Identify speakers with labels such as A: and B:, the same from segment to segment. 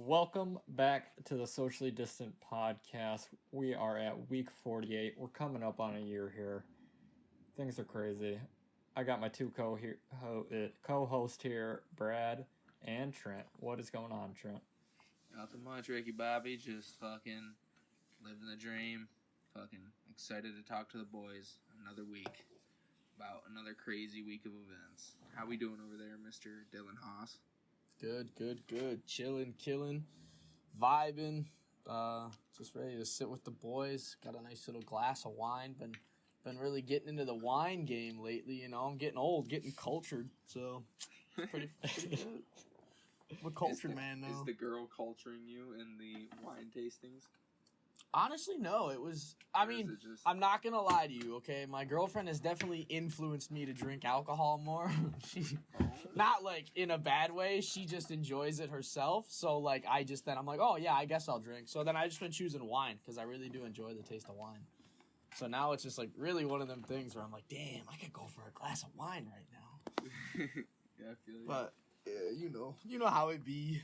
A: Welcome back to the Socially Distant Podcast. We are at week 48. We're coming up on a year here. Things are crazy. I got my two co-hosts here, Brad and Trent. What is going on, Trent?
B: Nothing much, Ricky Bobby. Just fucking living the dream. Fucking excited to talk to the boys another week about another crazy week of events. How we doing over there, Mr. Dylan Haas?
C: Good. Chilling, killing, vibing. Just ready to sit with the boys. Got a nice little glass of wine. Been really getting into the wine game lately. You know, I'm getting old, getting cultured. So pretty good. I'm a cultured man now.
B: Is the girl culturing you in the wine tastings?
C: Honestly, no. It was. I'm not gonna lie to you. Okay, my girlfriend has definitely influenced me to drink alcohol more. Not like in a bad way. She just enjoys it herself. So like, I'm like, oh yeah, I guess I'll drink. So then I just been choosing wine because I really do enjoy the taste of wine. So now it's just like really one of them things where I'm like, damn, I could go for a glass of wine right now.
B: Yeah, I feel you.
C: But you know how it be.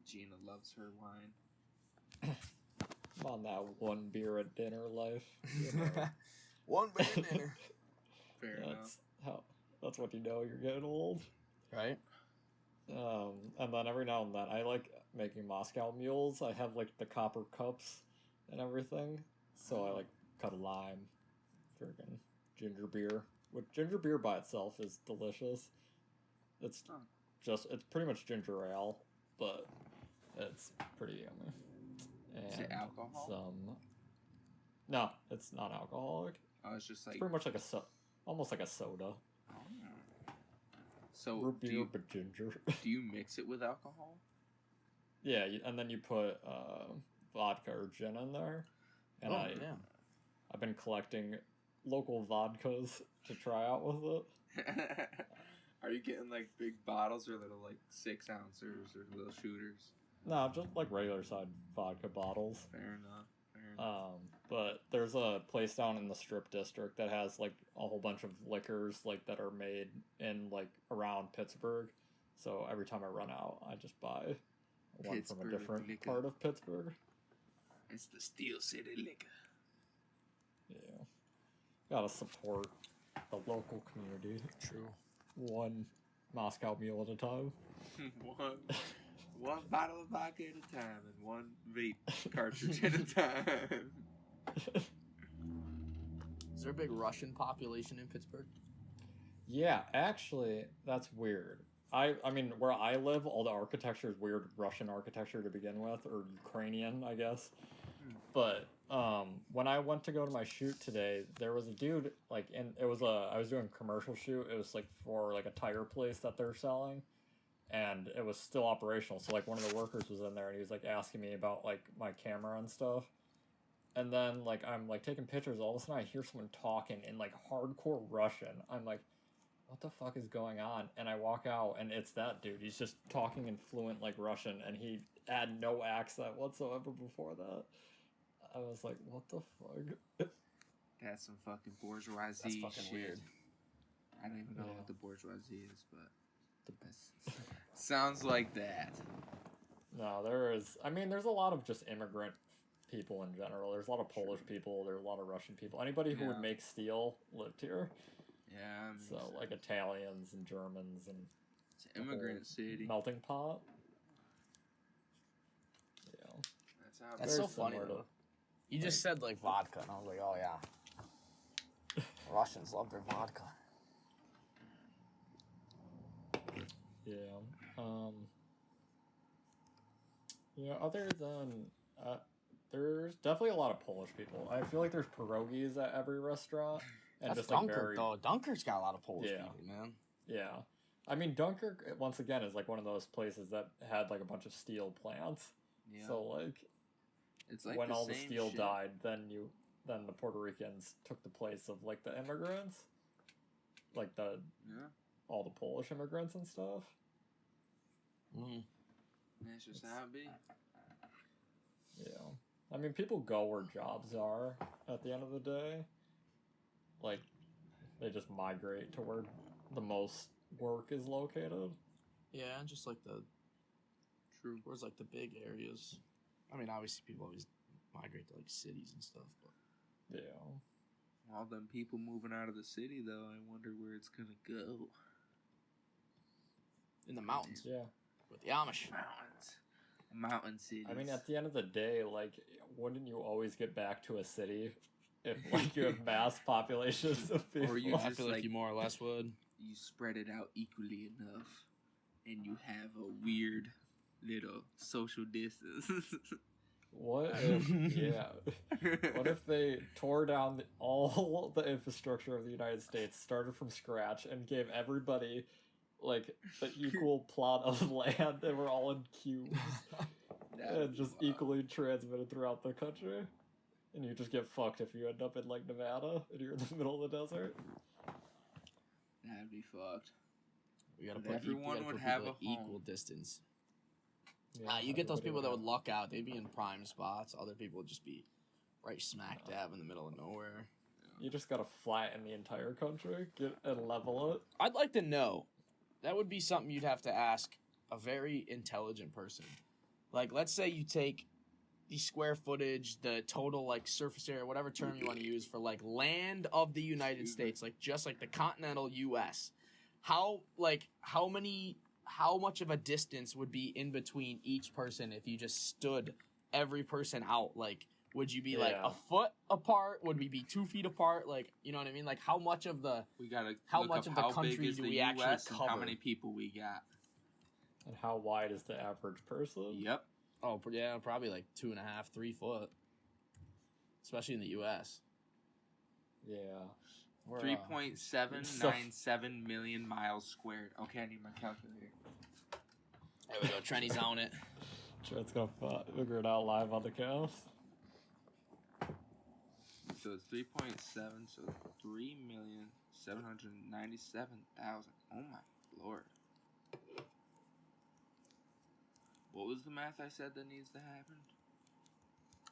B: Gina loves her wine.
A: I'm on that one beer at dinner life. You know.
C: One beer at dinner.
B: Fair enough.
A: That's what you know you're getting old.
C: Right?
A: And then every now and then I like making Moscow mules. I have like the copper cups and everything. So I like cut a lime. Freaking ginger beer. Which ginger beer by itself is delicious. It's pretty much ginger ale, but it's pretty yummy. And
B: is it alcohol?
A: No, it's not alcoholic.
B: Oh, it's just like...
A: It's pretty much like almost like a soda.
B: Oh. So
A: root beer, but ginger.
B: Do you mix it with alcohol?
A: Yeah, and then you put vodka or gin in there. And I've been collecting local vodkas to try out with
B: it. Are you getting like big bottles or little like 6 ounces or little shooters?
A: No, just like regular side vodka bottles.
B: Fair enough.
A: But there's a place down in the Strip District that has like a whole bunch of liquors like that are made in like around Pittsburgh. So every time I run out, I just buy one from a different part of Pittsburgh.
B: It's the Steel City liquor.
A: Yeah. Gotta support the local community.
C: True.
A: One Moscow mule at a time.
B: One bottle of vodka at a time and one vape cartridge at a time.
C: Is there a big Russian population in Pittsburgh?
A: Yeah, actually, that's weird. I mean, where I live, all the architecture is weird Russian architecture to begin with, or Ukrainian, I guess. But when I went to go to my shoot today, there was a dude I was doing a commercial shoot. It was like for like a tire place that they're selling. And it was still operational. So, like, one of the workers was in there, and he was, like, asking me about, like, my camera and stuff. And then, like, I'm, like, taking pictures. All of a sudden, I hear someone talking in, like, hardcore Russian. I'm like, what the fuck is going on? And I walk out, and it's that dude. He's just talking in fluent, like, Russian, and he had no accent whatsoever before that. I was like, what the fuck?
B: That's some fucking bourgeoisie
C: That's fucking
B: shit.
C: Weird.
B: I don't even know what the bourgeoisie is, but... Sounds like that.
A: No, there's a lot of just immigrant people in general. There's a lot of Polish people. There's a lot of Russian people. Anybody who would make steel lived here.
B: Yeah.
A: So, like, Italians and Germans and...
B: It's an immigrant city.
A: Melting pot. Yeah.
C: That's so funny, though. You just said, like, vodka, and I was like, oh, yeah. Russians love their vodka.
A: Yeah. Other than... there's definitely a lot of Polish people. I feel like there's pierogies at every restaurant. And
C: that's
A: just
C: Dunkirk, though. Dunkirk's got a lot of Polish people, man.
A: Yeah. I mean, Dunkirk, once again, is like one of those places that had like a bunch of steel plants. Yeah. So, like,
B: it's like
A: when all the steel died, then the Puerto Ricans took the place of, like, the immigrants. Like, all the Polish immigrants and stuff.
B: That's just how it be.
A: Yeah. I mean, people go where jobs are at the end of the day. Like, they just migrate to where the most work is located.
C: Yeah, just like the
B: True.
C: Whereas like the big areas, I mean, obviously people always migrate to like cities and stuff, but
A: Yeah.
B: All them people moving out of the city, though, I wonder where it's gonna go.
C: In the mountains.
A: Yeah.
C: With the Amish.
B: Mountains. Mountain cities.
A: I mean, at the end of the day, like, wouldn't you always get back to a city if, like, you have mass populations of people?
B: Or you
C: I
B: just,
C: feel like you more or less would.
B: You spread it out equally enough, and you have a weird little social distance.
A: What if, yeah. What if they tore down all the infrastructure of the United States, started from scratch, and gave everybody, like, the equal plot of land, and we're all in cubes, and just equally transmitted throughout the country? And you just get fucked if you end up in, like, Nevada, and you're in the middle of the desert?
B: That'd be fucked.
C: We gotta
B: But
C: put
B: everyone would have a
C: equal
B: home.
C: distance.
A: Yeah,
C: You get those
A: everybody
C: people that
A: have-
C: would luck out. They'd be in prime spots. Other people would just be right smack dab in the middle of nowhere.
A: You just gotta flatten the entire country, and level it.
C: I'd like to know. That would be something you'd have to ask a very intelligent person. Like, let's say you take the square footage, the total, like, surface area, whatever term you want to use for, like, land of the United States, like, just like the continental U.S. How much of a distance would be in between each person if you just stood every person out? Like, would you be like a foot apart? Would we be 2 feet apart? Like, you know what I mean? Like, how much of the
B: We gotta
C: how
B: look
C: much
B: up
C: of the
B: how
C: country
B: big is
C: do
B: the
C: we actually
B: US and how
C: cover?
B: many people we got.
A: And how wide is the average person?
B: Yep.
C: Oh, yeah, probably like 2.5, 3 foot, especially in the U.S.
A: Yeah.
B: 3.797 million miles squared. Okay, I need my calculator.
C: There we go. Trenny's on it.
A: Trent's gonna figure it out live on the cast.
B: So it's 3.7, so 3,797,000. Oh my lord. What was the math I said that needs to happen?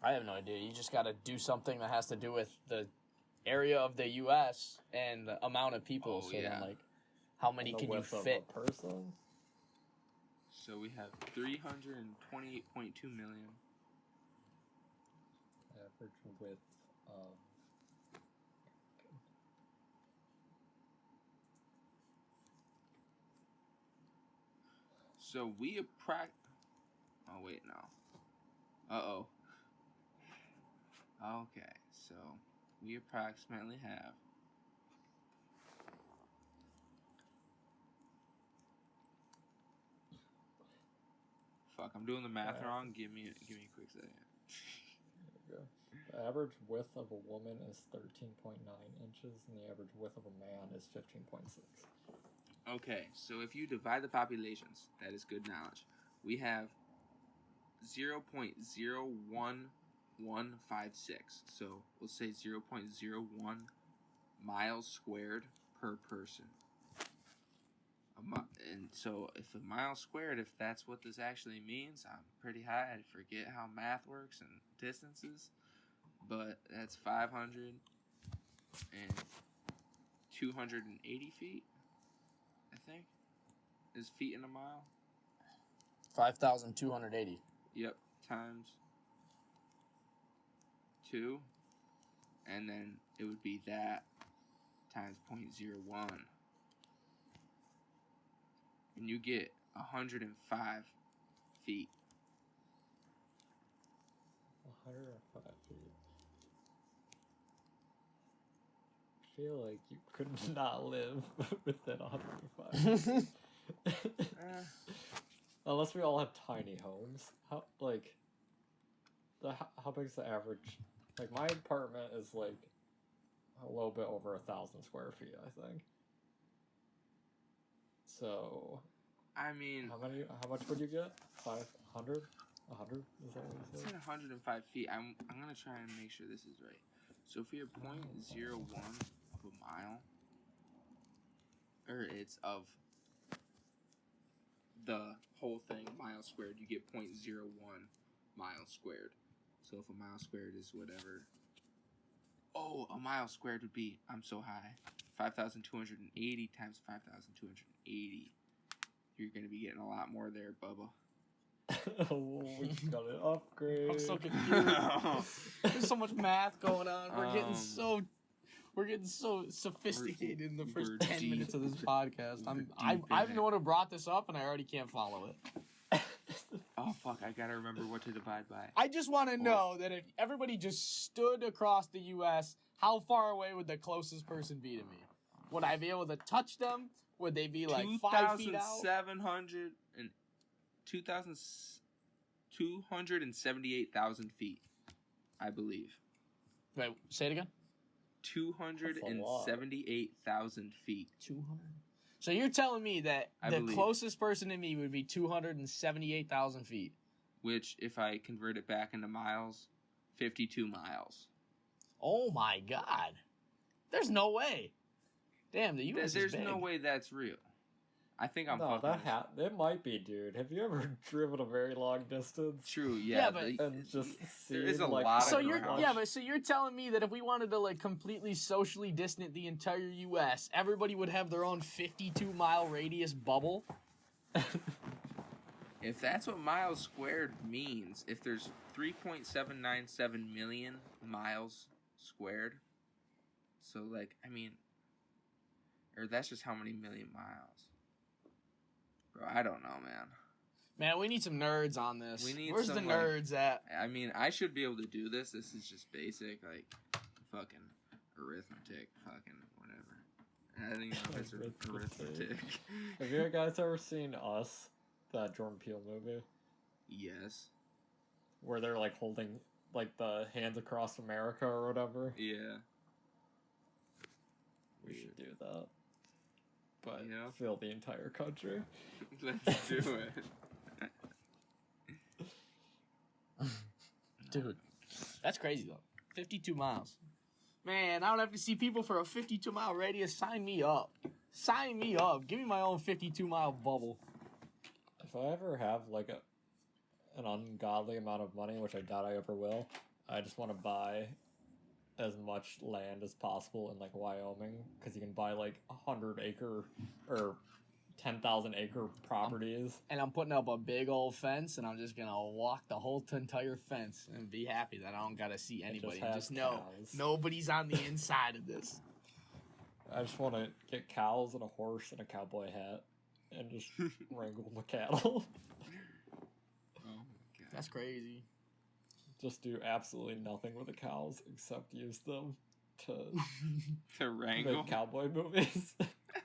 C: I have no idea. You just got to do something that has to do with the area of the U.S. and the amount of people.
B: Oh,
C: so
B: yeah.
C: then, like, how many can you
A: width of
C: fit?
A: a person?
B: So we have 328.2 million.
A: Average width of...
B: So we Oh wait, no. Uh-oh. Okay, so we approximately have Fuck, I'm doing the math wrong. Give me a quick second.
A: There we go. The average width of a woman is 13.9 inches, and the average width of a man is 15.6.
B: Okay, so if you divide the populations, that is good knowledge. We have 0.01156. So we'll say 0.01 miles squared per person. And so if a mile squared, if that's what this actually means, I'm pretty high. I forget how math works and distances. But that's 500 and 280 feet, I think, is feet in a mile.
C: 5,280.
B: Yep, times 2, and then it would be that times 0.01. And you get 105 feet.
A: 105 feet. I feel like you could not live within 105 feet. Unless we all have tiny homes. How big's the average? Like, my apartment is like a little bit over 1,000 square feet, I think. So,
B: I mean,
A: how much would you get? 500? 100? Is that what you
B: it's
A: said?
B: 105 feet. I'm gonna try and make sure this is right. So if we have 0.01 of a mile, or it's of the whole thing, mile squared, you get 0.01 miles squared. So if a mile squared is whatever. Oh, a mile squared would be, I'm so high, 5,280 times 5,280. You're going to be getting a lot more there, Bubba.
A: Oh, we just got an upgrade.
C: I'm so confused. There's so much math going on. We're getting so sophisticated in the first 10 minutes of this podcast. I'm the one who brought this up, and I already can't follow it.
B: Oh fuck! I gotta remember what to divide by.
C: I just want to know that if everybody just stood across the U.S., how far away would the closest person be to me? Would I be able to touch them? Would they be like 5 feet out?
B: 278,000 feet, I believe.
C: Wait, say it again.
B: 278,000 feet.
C: 200. So you're telling me that the closest person to me would be 278,000 feet?
B: Which, if I convert it back into miles, 52 miles.
C: Oh my God. There's no way. Damn, the U.S. is big.
B: There's no way that's real. I think I'm
A: no,
B: fucking...
A: it might be, dude. Have you ever driven a very long distance?
B: True, yeah.
C: But
A: and just
B: there is a
A: like,
B: lot
C: so
B: of
C: you're
B: ground.
C: Yeah, but so you're telling me that if we wanted to like completely socially distance the entire U.S., everybody would have their own 52-mile radius bubble?
B: If that's what miles squared means, if there's 3.797 million miles squared, so like, I mean, or that's just how many million miles. Bro, I don't know, man.
C: Man, we need some nerds on this. Where's the
B: some,
C: nerds at?
B: I mean, I should be able to do this. This is just basic, like, fucking arithmetic, fucking whatever. I don't even know if it's arithmetic.
A: Have you guys ever seen Us, that Jordan Peele movie?
B: Yes.
A: Where they're like holding like the hands across America or whatever?
B: Yeah.
A: We should do that. But
B: yeah.
A: Fill the entire country.
B: Let's do it.
C: Dude, that's crazy though. 52 miles. Man, I don't have to see people for a 52-mile radius. Sign me up. Sign me up. Give me my own 52-mile bubble.
A: If I ever have like an ungodly amount of money, which I doubt I ever will, I just want to buy as much land as possible in like Wyoming, because you can buy like 100-acre or 10,000-acre properties.
C: And I'm putting up a big old fence, and I'm just gonna walk the whole entire fence and be happy that I don't gotta see anybody. Just know nobody's on the inside of this.
A: I just want to get cows and a horse and a cowboy hat and just wrangle the cattle.
B: Oh my God.
C: That's crazy.
A: Just do absolutely nothing with the cows except use them
B: to wrangle
A: make cowboy movies.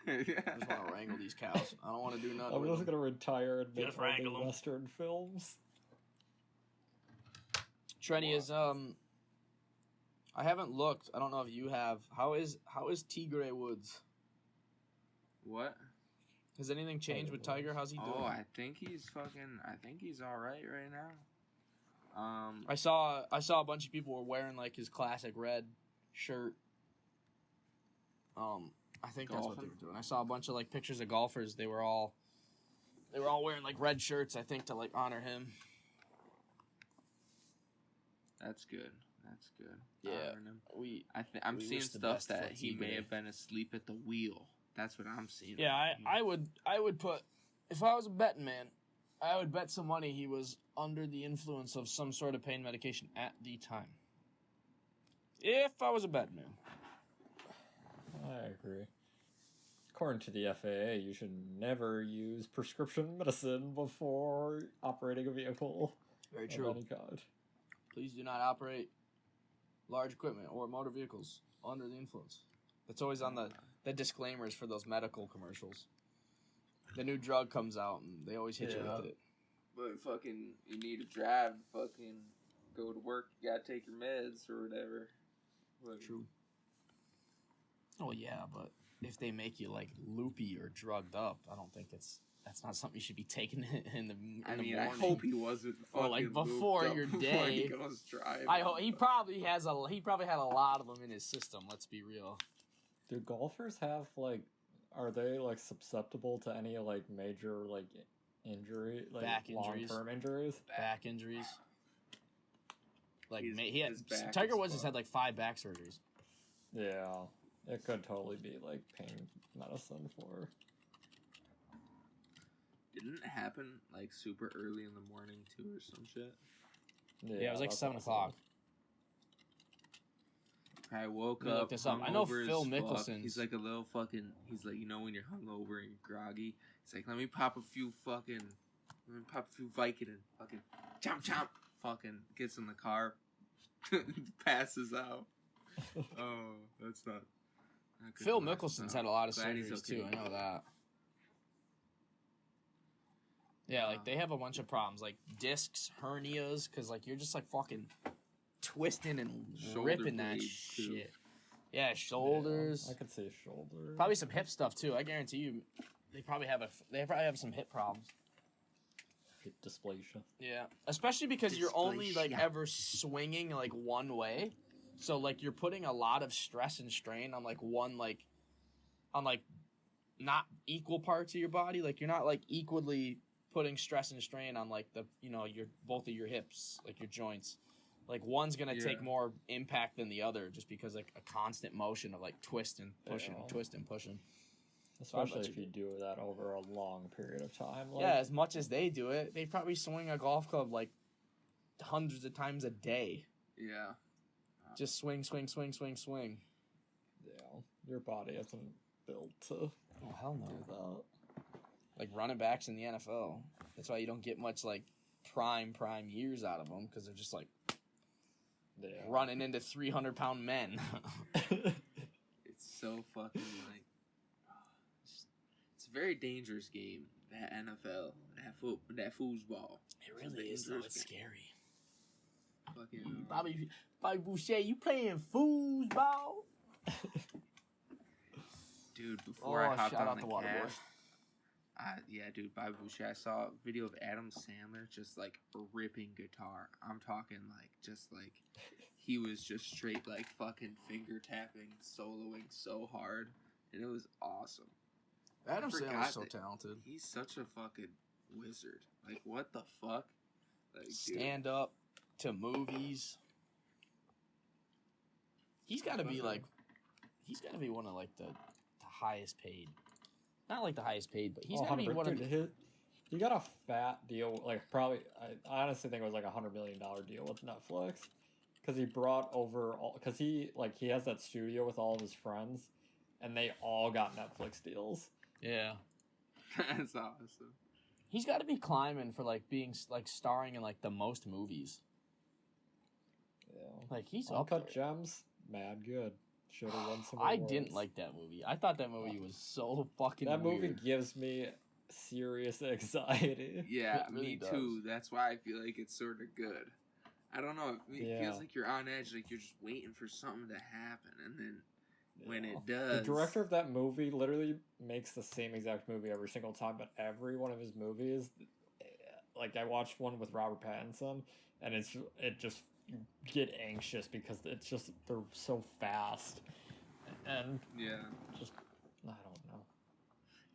C: I just want to wrangle these cows. I don't want to do nothing.
A: I'm just gonna retire and make
C: wrangle them.
A: Western films.
C: Trenny is I haven't looked. I don't know if you have. How is Tigre Woods?
B: What?
C: Has anything changed with Tiger? How's he doing?
B: Oh, I think he's all right now.
C: I saw a bunch of people were wearing like his classic red shirt. I think that's what they were doing. I saw a bunch of like pictures of golfers. They were all wearing like red shirts, I think, to like honor him.
B: That's good. That's good.
C: Yeah,
B: I'm seeing stuff that he may have been asleep at the wheel. That's what I'm seeing.
C: Yeah, I would put, if I was a betting man, I would bet some money he was under the influence of some sort of pain medication at the time. If I was a betting man.
A: I agree. According to the FAA, you should never use prescription medicine before operating a vehicle.
C: Very true.
A: Of any kind.
C: Please do not operate large equipment or motor vehicles under the influence. That's always on the disclaimers for those medical commercials. The new drug comes out and they always hit you with it.
B: But fucking, you need to drive, fucking go to work, you gotta take your meds or whatever.
C: True. Oh yeah, but if they make you like loopy or drugged up, I don't think that's not something you should be taking in the morning.
B: I hope he wasn't fucking
C: or like before your day.
B: He goes driving.
C: I hope he probably had a lot of them in his system. Let's be real.
A: Do golfers have like, are they like susceptible to any like major like injury, like
C: back injuries,
A: long-term injuries?
C: Back injuries. Like Tiger Woods has had like 5 back surgeries.
A: Yeah, it could totally be like pain medicine for.
B: Didn't it happen like super early in the morning too, or some shit?
C: Yeah, it was like 7 o'clock.
B: I woke
C: up. Look this up. I know Phil Mickelson.
B: He's like a little fucking. He's like, you know, when you're hungover and you're groggy. He's like, let me pop a few Vicodin and fucking chomp. Fucking gets in the car, passes out. Oh, that's not
C: Phil Mickelson's had a lot of surgeries too. I know that. Yeah, like they have a bunch of problems, like discs, hernias, because like you're just like fucking twisting and ripping that shit. Too. Yeah, shoulders.
A: Yeah, I could say shoulders.
C: Probably some hip stuff too. I guarantee you, they probably have some hip problems.
A: Hip dysplasia.
C: Yeah, especially because you're only like ever swinging like one way, so like you're putting a lot of stress and strain on like one on not equal parts of your body. Like you're not like equally putting stress and strain on like your both of your hips, like your joints. Like one's gonna take more impact than the other, just because like a constant motion of like twisting, pushing, twisting, pushing.
A: Especially if you do that over a long period of time.
C: Like, yeah, as much as they do it, they probably swing a golf club like hundreds of times a day.
B: Yeah.
C: Just swing.
A: Yeah, your body isn't built to.
C: Oh hell no.
A: Do that.
C: Like running backs in the NFL. That's why you don't get much like prime years out of them, because they're just like running into 300-pound men.
B: It's so fucking like. It's a very dangerous game. That NFL, that foosball.
C: It really is though. It's scary.
B: Fucking
C: Bobby Boucher, you playing foosball?
B: Dude, before I hopped on the
C: water
B: cast, yeah, dude, Bobby Boucher, I saw a video of Adam Sandler just like ripping guitar. I'm talking like just like he was just straight like fucking finger tapping, soloing so hard, and it was awesome.
C: Adam Sandler's so talented.
B: He's such a fucking wizard. Like, what the fuck? Like,
C: stand up to movies. He's got to be like, he's got to be one of like the highest paid. Not like the highest paid, but he's got to be one of the.
A: He got a fat deal, like probably. I honestly think it was like $100 million deal with Netflix, because he brought over because he has that studio with all of his friends, and they all got Netflix deals.
C: Yeah,
B: that's awesome.
C: He's got to be climbing for like being like starring in like the most movies.
A: Yeah,
C: like he's
A: Uncut Gems, mad good. Should have won some.
C: I didn't like that movie. I thought that movie was so fucking.
A: That
C: weird.
A: movie gives me serious anxiety.
B: Yeah, really me too. That's why I feel like it's sort of good. I don't know. It feels like you're on edge, like you're just waiting for something to happen, and then. When it does.
A: The director of that movie literally makes the same exact movie every single time, but every one of his movies, like I watched one with Robert Pattinson, and it just you get anxious because it's just they're so fast, and just I don't know.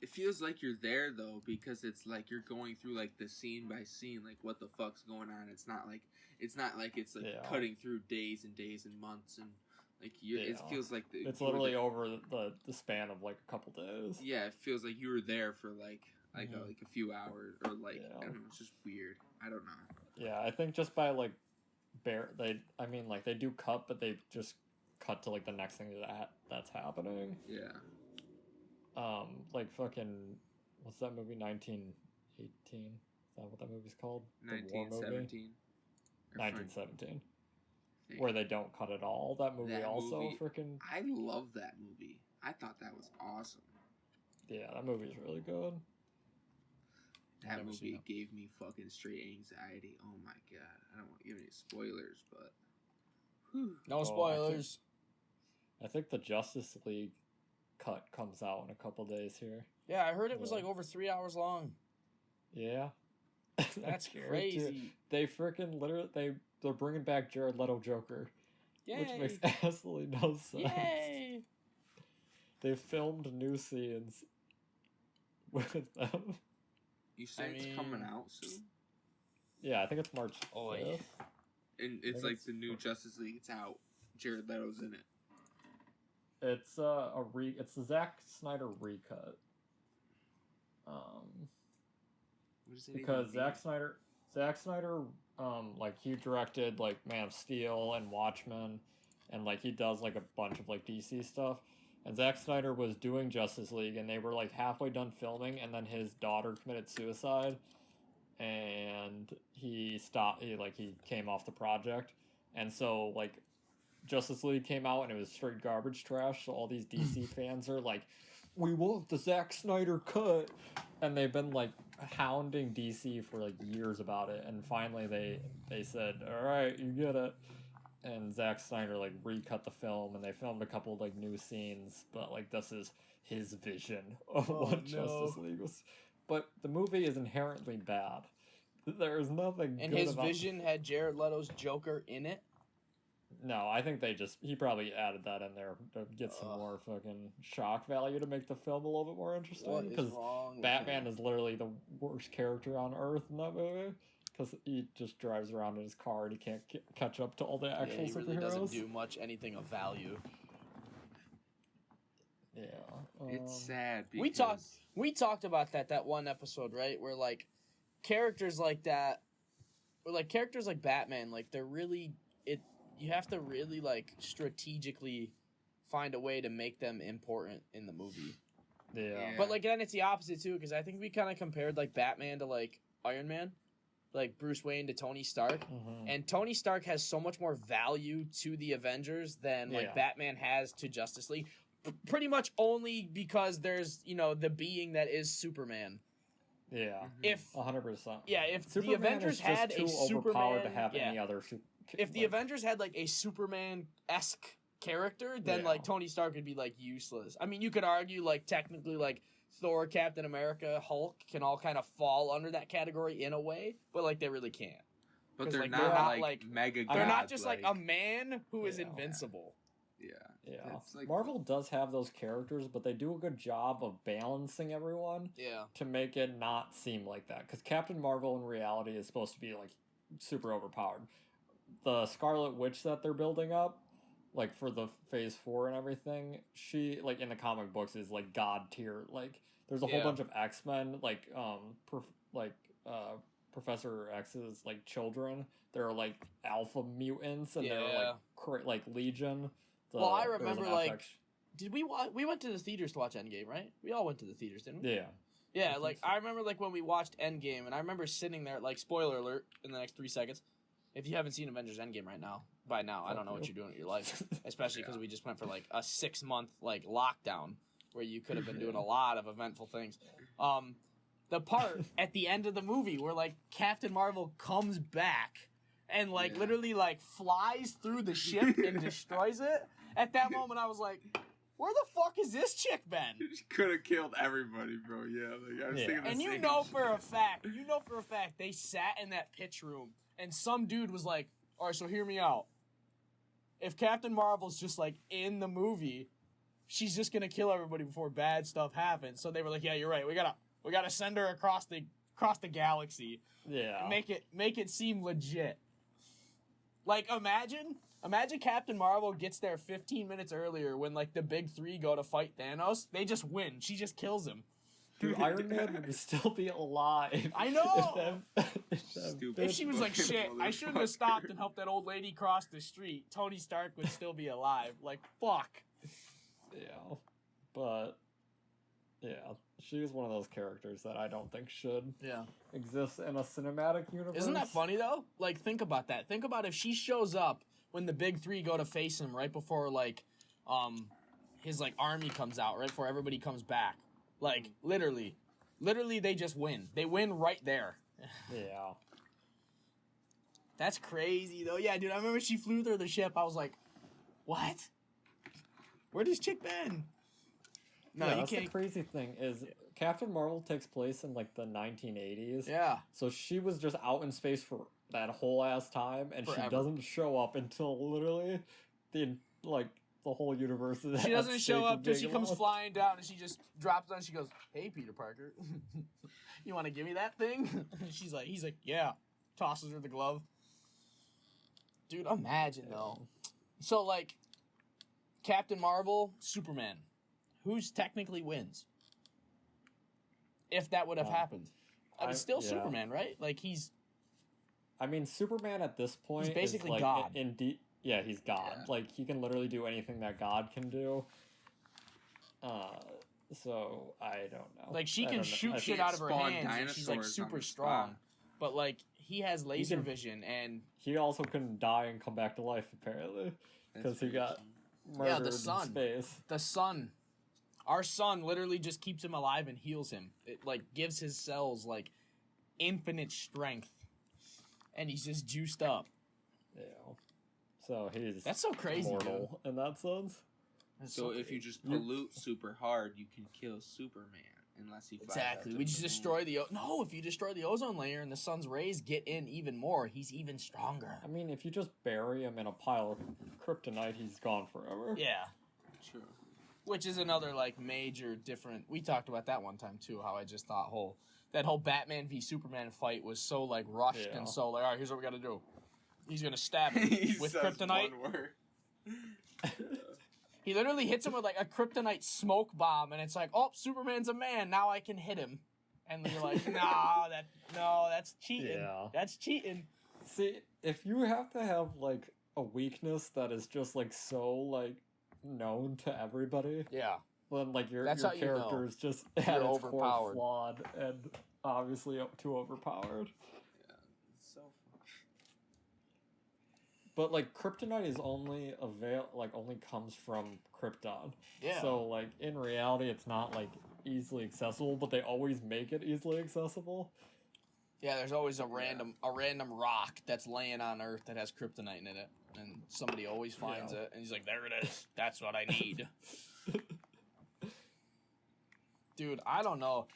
B: It feels like you're there though, because it's like you're going through like the scene by scene, like what the fuck's going on. It's not like it's cutting through days and days and months and. Like it feels like
A: it's literally over the span of like a couple days.
B: Yeah, it feels like you were there for like a few hours or like I don't know. It's just weird. I don't know.
A: Yeah, I think just by like they do cut, but they just cut to like the next thing that's happening.
B: Yeah.
A: Like fucking what's that movie? 1918. Is that what that movie's called?
B: 1917.
A: 1917. Where they don't cut at all. That movie freaking.
B: I love that movie. I thought that was awesome.
A: Yeah, that movie is really good.
B: That movie gave me fucking straight anxiety. Oh my god. I don't want to give any spoilers, but.
C: No spoilers.
A: I think the Justice League cut comes out in a couple days here.
C: Yeah, I heard it was like over 3 hours long.
A: Yeah.
C: That's crazy.
A: They freaking literally they're bringing back Jared Leto Joker.
C: Yay.
A: Which makes absolutely no sense.
C: Yay.
A: They filmed new scenes with them.
B: You say it's coming out soon?
A: Yeah, I think it's March 5th.
B: Yeah. And it's like the new Justice League. It's out. Jared Leto's in it.
A: It's it's the Zack Snyder recut. Because Zack Snyder, like he directed like Man of Steel and Watchmen, and like he does like a bunch of like DC stuff. And Zack Snyder was doing Justice League, and they were like halfway done filming, and then his daughter committed suicide, and he stopped. He came off the project, and so like Justice League came out, and it was straight garbage trash. So all these DC fans are like, "We want the Zack Snyder cut," and they've been like hounding DC for like years about it, and finally they said, "All right, you get it." And Zack Snyder like recut the film, and they filmed a couple of like new scenes, but like this is his vision of what Justice League was. But the movie is inherently bad. There is nothing.
C: And
A: good
C: his
A: about
C: vision had Jared Leto's Joker in it.
A: No, I think he probably added that in there to get some more fucking shock value to make the film a little bit more interesting. Because Batman is literally the worst character on Earth in that movie. Because he just drives around in his car and he can't catch up to all the actual superheroes.
C: He really doesn't do anything of value.
A: Yeah,
B: it's sad. Because...
C: We talked about that one episode, right? Where like characters like that, or like characters like Batman, like they're really you have to really like strategically find a way to make them important in the movie.
A: Yeah.
C: But like then it's the opposite too, because I think we kind of compared like Batman to like Iron Man. Like Bruce Wayne to Tony Stark, and Tony Stark has so much more value to the Avengers than like Batman has to Justice League. Pretty much only because there's the being that is Superman.
A: Yeah,
C: if
A: 100%.
C: Yeah, if
A: Superman
C: the Avengers had
A: too
C: a Superman,
A: overpowered to have any other.
C: If the Avengers had like a Superman-esque character, then like Tony Stark would be like useless. I mean, you could argue like technically like Thor, Captain America, Hulk can all kind of fall under that category in a way, but like they really can't.
B: But they're not like mega gods.
C: They're not just like a man who is invincible.
A: Yeah. Like, Marvel does have those characters, but they do a good job of balancing everyone. To make it not seem like that, because Captain Marvel in reality is supposed to be like super overpowered. The Scarlet Witch that they're building up, like for the Phase 4 and everything, she like in the comic books is like god tier. Like there's a whole bunch of X-Men, like Professor X's like children. They're like alpha mutants, and they're like Legion.
C: I remember like, did we went to the theaters to watch Endgame, right? We all went to the theaters, didn't we?
A: Yeah.
C: Yeah, like I remember like when we watched Endgame, and I remember sitting there like spoiler alert in the next 3 seconds. If you haven't seen Avengers Endgame by now, I don't know what you're doing with your life, especially because we just went for like a 6-month like lockdown where you could have been doing a lot of eventful things. The part at the end of the movie where like Captain Marvel comes back and like literally like flies through the ship and destroys it. At that moment, I was like, where the fuck is this chick been?
B: She could have killed everybody, bro. Yeah, like I was thinking the
C: same shit. For a fact, they sat in that pitch room and some dude was like, all right, so hear me out. If Captain Marvel's just like in the movie, she's just gonna kill everybody before bad stuff happens. So they were like, yeah, you're right. We gotta send her across the galaxy.
A: Yeah.
C: And make it seem legit. Like imagine Captain Marvel gets there 15 minutes earlier when like the big 3 go to fight Thanos. They just win. She just kills him.
A: Dude, Iron Man would still be alive.
C: I know. If she was like, shit, I shouldn't have stopped and helped that old lady cross the street, Tony Stark would still be alive. Like, fuck.
A: Yeah. But, yeah, she's one of those characters that I don't think should exist in a cinematic universe.
C: Isn't that funny, though? Like, think about that. Think about if she shows up when the big 3 go to face him right before, like, his, like, army comes out, right before everybody comes back. Like, literally, they just win. They win right there.
A: Yeah.
C: That's crazy, though. Yeah, dude, I remember she flew through the ship. I was like, what? Where this chick been?
A: No, that's the crazy thing is Captain Marvel takes place in, like, the 1980s.
C: Yeah.
A: So she was just out in space for that whole ass time, and she doesn't show up until literally the whole universe is
C: she doesn't show up till she comes flying down and she just drops down. She goes, hey, Peter Parker, you want to give me that thing? He's like, yeah. Tosses her the glove. Dude, imagine though. So like, Captain Marvel, Superman, who's technically wins? If that would have happened. I mean, still Superman, right? Like, he's...
A: I mean, Superman at this point
C: he's basically
A: is, like,
C: God.
A: Yeah, he's God.
B: Yeah.
A: Like, he can literally do anything that God can do. So, I don't know.
C: Like, she can shoot shit out of her hands, and she's, like, super strong. But, like, he has laser vision, and...
A: He also can die and come back to life, apparently. Because he got murdered
C: the sun.
A: in space.
C: The sun. Our sun literally just keeps him alive and heals him. It, like, gives his cells, like, infinite strength. And he's just juiced up.
A: Yeah. So, he's...
C: That's so crazy,
A: immortal in that sense.
B: So if you just pollute super hard, you can kill Superman. Unless he flies
C: exactly. We just destroy the... No, if you destroy the ozone layer and the sun's rays get in even more, he's even stronger.
A: I mean, if you just bury him in a pile of kryptonite, he's gone forever.
C: Yeah.
B: True.
C: Which is another, like, major different... We talked about that one time, too, how I just thought that whole Batman v Superman fight was so, like, rushed and so, like, all right, here's what we gotta do. He's gonna stab him with kryptonite.
B: One word.
C: He literally hits him with, like, a kryptonite smoke bomb, and it's like, oh, Superman's a man, now I can hit him. And you're like, that's cheating.
A: Yeah.
C: That's cheating.
A: See, if you have to have, like, a weakness that is just, like, so, like, known to everybody,
C: yeah,
A: then, like, your character is just
C: at its core
A: flawed and obviously too overpowered.
B: Yeah, it's so fun.
A: But, like, kryptonite is only only comes from Krypton.
C: Yeah.
A: So, like, in reality, it's not, like, easily accessible, but they always make it easily accessible.
C: Yeah, there's always a random rock that's laying on Earth that has kryptonite in it, and somebody always finds it, and he's like, there it is. That's what I need. Dude, I don't know.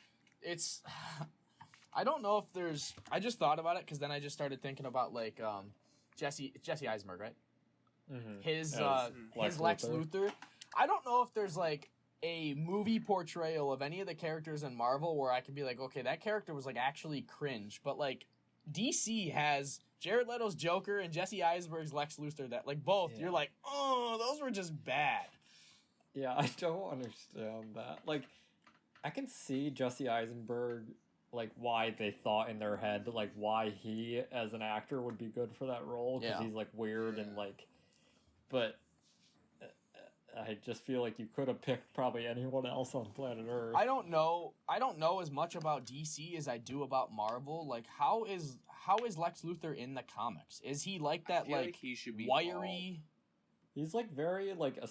C: I don't know if there's... I just thought about it, because then I just started thinking about, like, Jesse Eisenberg, right?
A: Mm-hmm.
C: His Lex Luthor. I don't know if there's, like, a movie portrayal of any of the characters in Marvel where I could be like, okay, that character was, like, actually cringe. But, like, DC has Jared Leto's Joker and Jesse Eisenberg's Lex Luthor that, like, both, you're like, oh, those were just bad.
A: Yeah, I don't understand that. Like, I can see Jesse Eisenberg, like, why they thought in their head, like, why he, as an actor, would be good for that role, because he's, like, weird and, like, but I just feel like you could have picked probably anyone else on planet Earth.
C: I don't know as much about DC as I do about Marvel. Like, how is Lex Luthor in the comics? Is he like that, like
B: he should be
C: wiry?
A: He's, like, very, like,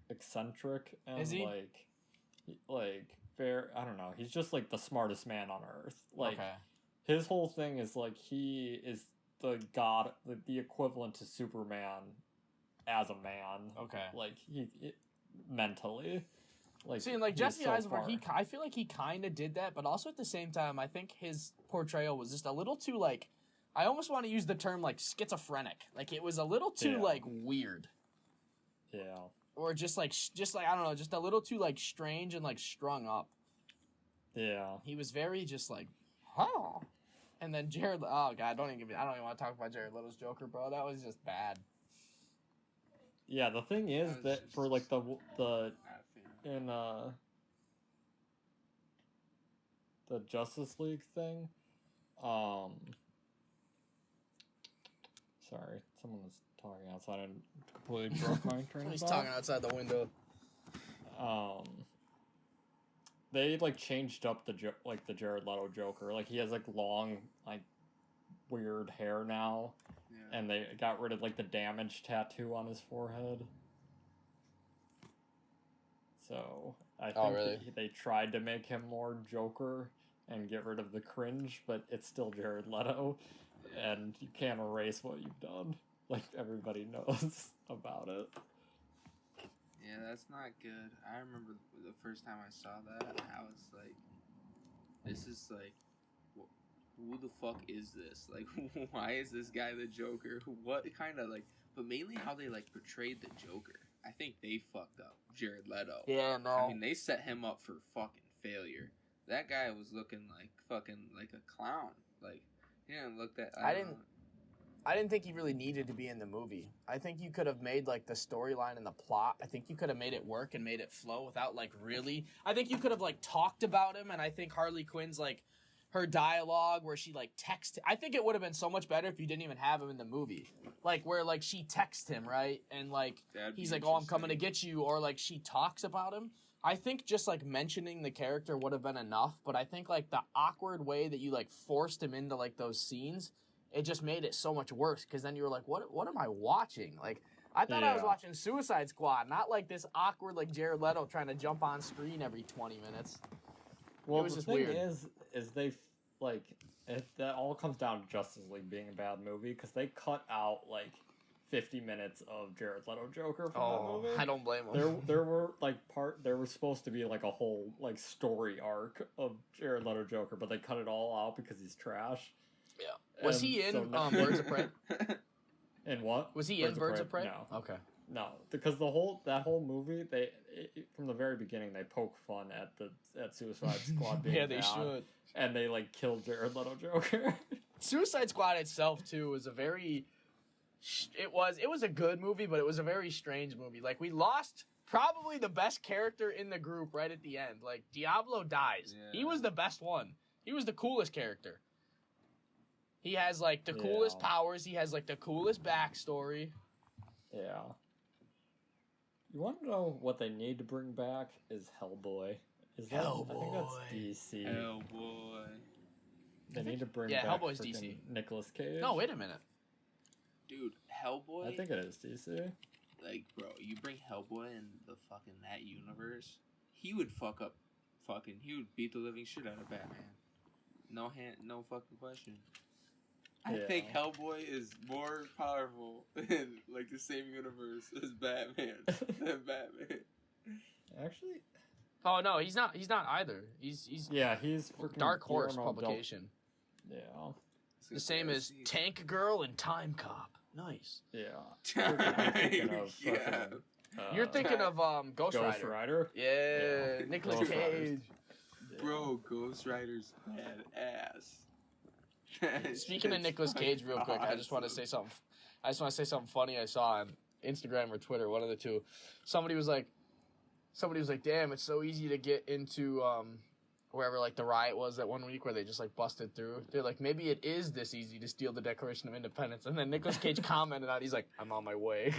A: eccentric and,
C: is he?
A: like, fair. I don't know. He's just, like, the smartest man on Earth. Like,
C: okay.
A: His whole thing is, like, he is the god, the equivalent to Superman as a man.
C: Okay.
A: Like, he mentally. Like,
C: see, like, Jesse Eisenberg,
A: far.
C: I feel like he kind of did that, but also at the same time, I think his portrayal was just a little too, like, I almost want to use the term, like, schizophrenic. Like, it was a little too, like, weird.
A: Yeah.
C: Or just like, I don't know, just a little too, like, strange and, like, strung up.
A: Yeah.
C: He was very just, like, huh. And then Jared, oh, God, I don't even want to talk about Jared Leto's Joker, bro. That was just bad.
A: Yeah, the thing is that for, like, the in the Justice League thing, sorry, someone was talking outside and completely broke my train of thought.
C: He's talking outside the window.
A: They, like, changed up the Jared Leto Joker. Like, he has, like, long, like, weird hair now. Yeah. And they got rid of, like, the damage tattoo on his forehead. So, I think they tried to make him more Joker and get rid of the cringe, but it's still Jared Leto. And you can't erase what you've done. Like, everybody knows about it.
B: Yeah, that's not good. I remember the first time I saw that, I was like, this is like, who the fuck is this? Like, why is this guy the Joker? What kind of, like, but mainly how they, like, portrayed the Joker. I think they fucked up Jared Leto.
C: Yeah, no.
B: I mean, they set him up for fucking failure. That guy was looking like fucking, like, a clown. Like, he didn't look that,
C: I didn't think he really needed to be in the movie. I think you could have made, like, the storyline and the plot. I think you could have made it work and made it flow without, like, really... I think you could have, like, talked about him, and I think Harley Quinn's, like, her dialogue where she like texts. I think it would have been so much better if you didn't even have him in the movie. Like where like she texts him, right? And like he's like, "Oh, I'm coming to get you," or like she talks about him. I think just like mentioning the character would have been enough, but I think like the awkward way that you like forced him into like those scenes, it just made it so much worse because then you were like, what am I watching? Like I thought I was watching Suicide Squad, not like this awkward like Jared Leto trying to jump on screen every 20 minutes.
A: Well,
C: it was
A: the
C: just
A: thing
C: weird.
A: is they like that all comes down to Justice League being a bad movie because they cut out like 50 minutes of Jared Leto Joker from that movie.
C: I don't blame him.
A: There were like there was supposed to be like a whole like story arc of Jared Leto Joker, but they cut it all out because he's trash.
C: Yeah. Was he in Birds of Prey?
A: In what?
C: Was he in Birds of Prey?
A: No.
C: Okay.
A: No, because that whole movie, from the very beginning they poke fun at Suicide Squad being
C: they should,
A: and they like killed Jared Leto Joker.
C: Suicide Squad itself too was a very, it was a good movie, but it was a very strange movie. Like we lost probably the best character in the group right at the end. Like Diablo dies. Yeah. He was the best one. He was the coolest character. He has like the coolest powers. He has like the coolest backstory.
A: Yeah. You want to know what they need to bring back is Hellboy.
C: Hellboy.
A: I think that's DC.
B: Hellboy.
A: They need to bring back
C: Hellboy's DC.
A: Nicolas Cage.
C: No, wait a minute.
B: Dude, Hellboy?
A: I think it is DC.
B: Like, bro, you bring Hellboy in the fucking that universe, he would he would beat the living shit out of Batman. No fucking question. I think Hellboy is more powerful in like the same universe as Batman than Batman.
A: Actually,
C: oh no, he's not either. He's
A: he's
C: Dark Horse publication.
A: Yeah,
C: the same as Tank Girl and Time Cop. Nice.
A: Yeah.
C: You're thinking of Ghost Rider. Yeah, Nicolas Cage.
B: Bro, Ghost Rider's badass.
C: Speaking of Nicolas Cage, real quick, I just want to say something. Funny I saw on Instagram or Twitter, one of the two. Somebody was like, "Damn, it's so easy to get into wherever like the riot was that one week where they just like busted through." They're like, "Maybe it is this easy to steal the Declaration of Independence." And then Nicolas Cage commented on it. He's like, "I'm on my way."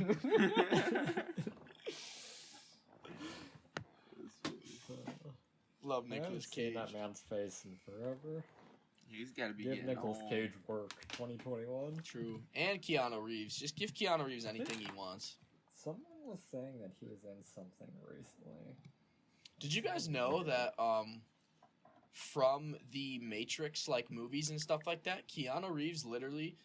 C: Love Nicolas Cage.
A: That man's face in forever.
B: He's got to be
A: give Nicolas Cage work 2021.
C: True. And Keanu Reeves. Just give Keanu Reeves anything he wants.
A: Someone was saying that he was in something recently.
C: Did you guys know that from the Matrix like movies and stuff like that, Keanu Reeves literally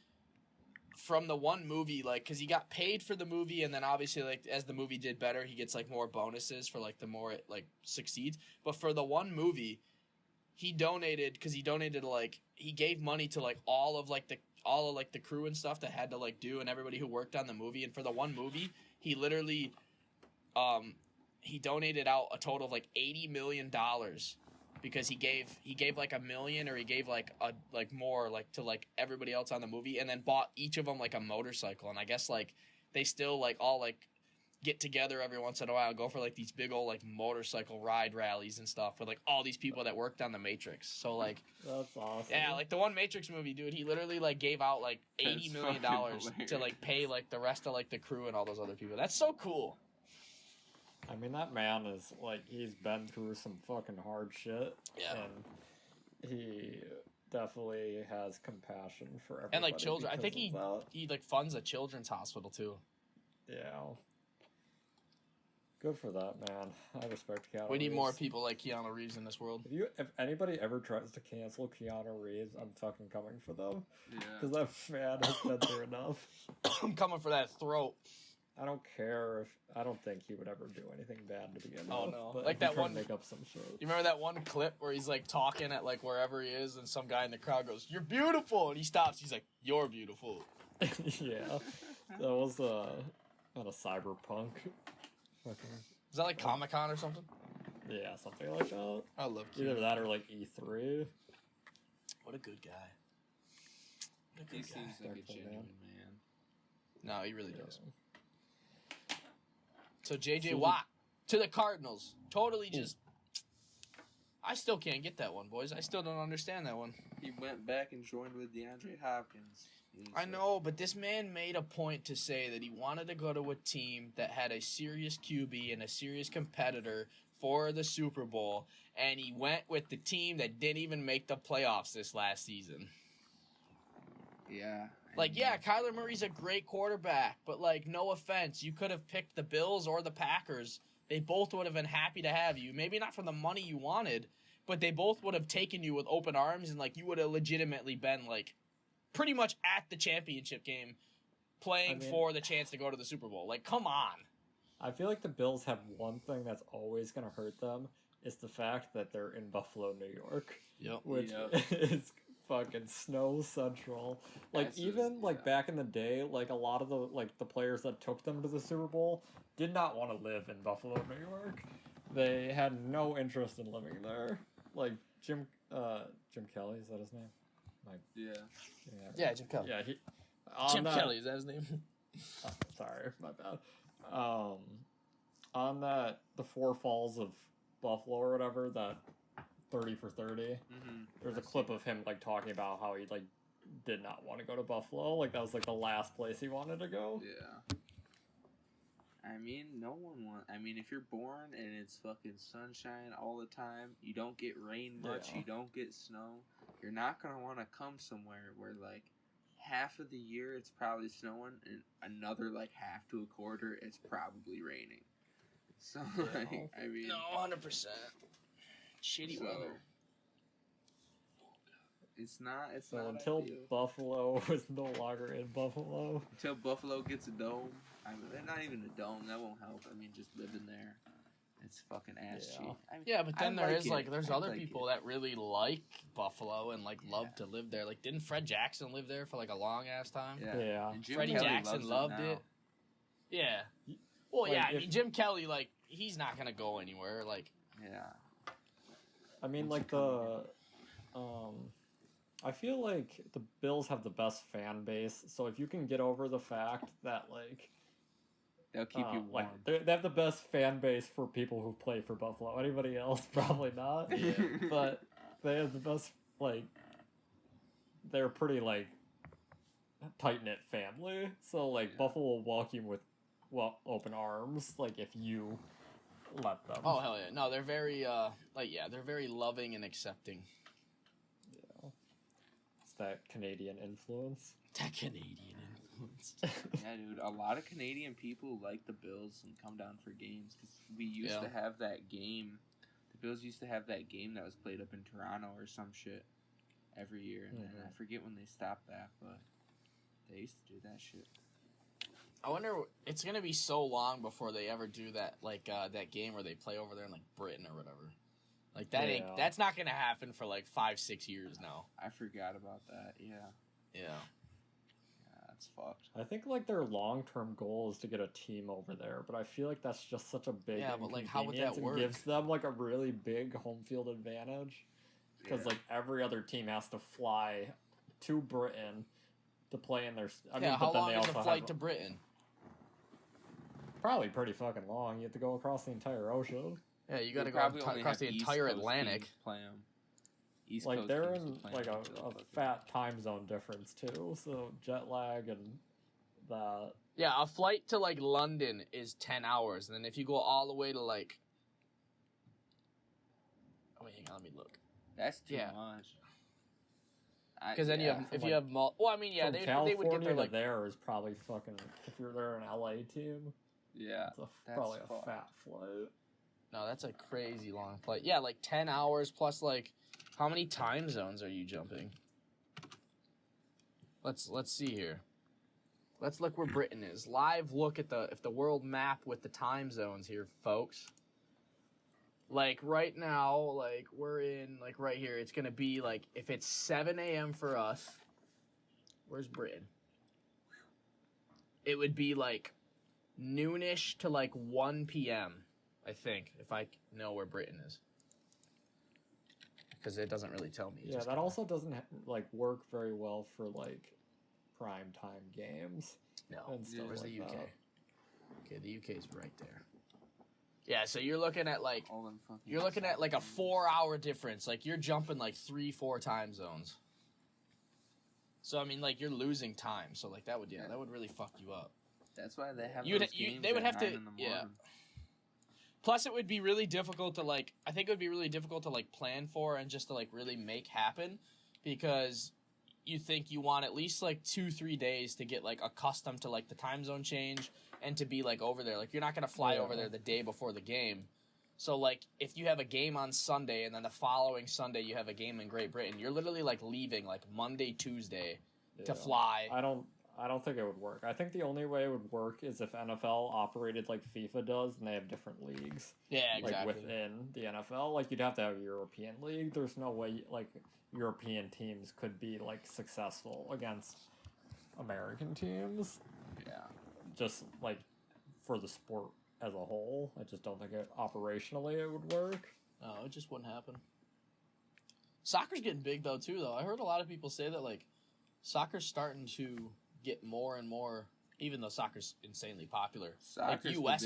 C: from the one movie, like, because he got paid for the movie, and then obviously like as the movie did better, he gets like more bonuses for like the more it like succeeds. But for the one movie, he donated like he gave money to like all of the crew and stuff that had to like do and everybody who worked on the movie. And for the one movie, he literally he donated out a total of like $80 million because he gave like $1 million or he gave like more like to like everybody else on the movie, and then bought each of them like a motorcycle. And I guess like they still like all like get together every once in a while and go for like these big old like motorcycle ride rallies and stuff with like all these people that worked on the Matrix. So like
A: that's awesome.
C: Yeah, like the one Matrix movie, dude, he literally like gave out like $80 million to like pay like the rest of like the crew and all those other people. That's so cool.
A: I mean, that man is like, he's been through some fucking hard shit.
C: Yeah.
A: And he definitely has compassion for everybody.
C: And like children, I think he like funds a children's hospital too.
A: Yeah. Good for that, man. I respect Keanu Reeves.
C: We need more people like Keanu Reeves in this world.
A: If anybody ever tries to cancel Keanu Reeves, I'm fucking coming for them.
B: Yeah.
A: Because that man has been through enough.
C: I'm coming for that throat.
A: I don't care if I don't think he would ever do anything bad to begin with.
C: Oh no!
A: But
C: like that one.
A: Make up some shit.
C: You remember that one clip where he's like talking at like wherever he is, and some guy in the crowd goes, "You're beautiful," and he stops. He's like, "You're beautiful."
A: Yeah, that was not a cyberpunk.
C: Is that like Comic-Con or something?
A: Yeah, something like that.
C: I love Keanu.
A: Either that or like E3.
C: What a good guy. What a good
B: he
C: guy.
B: seems like a genuine man.
C: No, he really does. So J.J. Watt to the Cardinals. Totally just... I still can't get that one, boys. I still don't understand that one.
B: He went back and joined with DeAndre Hopkins.
C: I know, but this man made a point to say that he wanted to go to a team that had a serious QB and a serious competitor for the Super Bowl, and he went with the team that didn't even make the playoffs this last season.
B: Yeah.
C: Like, yeah, Kyler Murray's a great quarterback, but, like, no offense. You could have picked the Bills or the Packers. They both would have been happy to have you. Maybe not for the money you wanted, but they both would have taken you with open arms, and, like, you would have legitimately been, like, pretty much at the championship game playing for the chance to go to the Super Bowl. Like, come on.
A: I feel like the Bills have one thing that's always going to hurt them. Is the fact that they're in Buffalo, New York.
C: Yep.
A: Which is fucking snow central. Like, that's even, like, back in the day, like, a lot of the players that took them to the Super Bowl did not want to live in Buffalo, New York. They had no interest in living there. Like, Jim Kelly, is that his name?
C: Yeah, Jim Kelly.
A: Yeah,
C: Jim Kelly, is that his name?
A: Sorry, my bad. On that, the Four Falls of Buffalo or whatever, that 30 for 30, there's a clip of him, like, talking about how he, like, did not want to go to Buffalo. Like, that was, like, the last place he wanted to go.
B: Yeah. I mean, no one wants... I mean, if you're born and it's fucking sunshine all the time, you don't get rain much, you don't get snow, you're not going to want to come somewhere where, like, half of the year it's probably snowing and another, like, half to a quarter it's probably raining. So, like, I mean...
C: No, 100%. Shitty weather.
B: It's not
A: until
B: ideal.
A: Buffalo is no longer in Buffalo.
B: Until Buffalo gets a dome. I mean, not even a dome. That won't help. I mean, just living there. It's fucking ass cheap. I mean,
C: yeah, but then there's other people that really like Buffalo and, like, love to live there. Like, didn't Fred Jackson live there for, like, a long-ass time?
A: Yeah.
B: And Jim
C: Freddie
B: Kelly
C: Jackson loved it. Yeah. Well, like, yeah, I mean, Jim Kelly, like, he's not going to go anywhere. Like,
B: yeah.
A: I mean, like, I feel like the Bills have the best fan base, so if you can get over the fact that, like...
B: They'll keep you warm.
A: Like, they have the best fan base for people who play for Buffalo. Anybody else, probably not. But they have the best, like... They're pretty, like, tight-knit family. So, like, Buffalo will welcome you with, open arms, like, if you let them.
C: Oh, hell yeah. No, they're very, they're very loving and accepting.
A: That Canadian influence.
C: That Canadian influence.
B: Yeah, dude. A lot of Canadian people like the Bills and come down for games because we used to have that game. The Bills used to have that game that was played up in Toronto or some shit every year, and I forget when they stopped that, but they used to do that shit.
C: I wonder. It's gonna be so long before they ever do that, like that game where they play over there in, like, Britain or whatever. Like, that's not going to happen for, like, 5-6 years now.
B: I forgot about that, yeah.
C: Yeah.
B: Yeah, that's fucked.
A: I think, like, their long-term goal is to get a team over there, but I feel like that's just such a big
C: but, like, how would that work?
A: It gives them, like, a really big home field advantage. Because, like, every other team has to fly to Britain to play in their...
C: how long is the flight to Britain?
A: Probably pretty fucking long. You have to go across the entire ocean.
C: Yeah, you got to go across the entire Atlantic.
B: East
A: like,
B: Coast
A: they're in, like, a fat time zone difference, too, so jet lag and that.
C: Yeah, a flight to, like, London is 10 hours, and then if you go all the way to, like... Oh, wait, hang on, let me look.
B: That's too much.
C: Because then if you have... Well, I mean, yeah, they would get there, like...
A: there is probably fucking... If you're there an LA team...
B: Yeah,
A: that's probably a fat flight.
C: No, that's a crazy long flight. Yeah, like 10 hours plus, like, how many time zones are you jumping? Let's see here. Let's look where Britain is. Live look at the world map with the time zones here, folks. Like, right now, like, we're in, like, right here. It's going to be, like, if it's 7 a.m. for us, where's Britain? It would be, like, noonish to, like, 1 p.m., I think, if I know where Britain is. Because it doesn't really tell me.
A: Yeah, that also doesn't, like, work very well for, like, prime time games.
C: No, where's the UK? Okay, the UK is right there. Yeah, so you're looking at like a 4-hour difference. Like you're jumping like 3-4 time zones. So I mean, like you're losing time. So like that would really fuck you up.
B: That's why they have those games
C: they would
B: at
C: have
B: 9
C: to
B: in the morning.
C: Plus, it would be really difficult to like. I think it would be really difficult to like plan for and just to like really make happen, because you think you want at least like 2-3 days to get like accustomed to like the time zone change and to be like over there. Like you're not gonna fly over there the day before the game. So like if you have a game on Sunday and then the following Sunday you have a game in Great Britain, you're literally like leaving like Monday, Tuesday to fly.
A: I don't think it would work. I think the only way it would work is if NFL operated like FIFA does, and they have different leagues.
C: Yeah, exactly.
A: Like within the NFL, like you'd have to have a European league. There's no way like European teams could be like successful against American teams.
B: Yeah.
A: Just like for the sport as a whole, I just don't think operationally it would work.
C: No, it just wouldn't happen. Soccer's getting big though too. I heard a lot of people say that like soccer's starting to get more and more, even though soccer's insanely popular.
B: Soccer's
C: like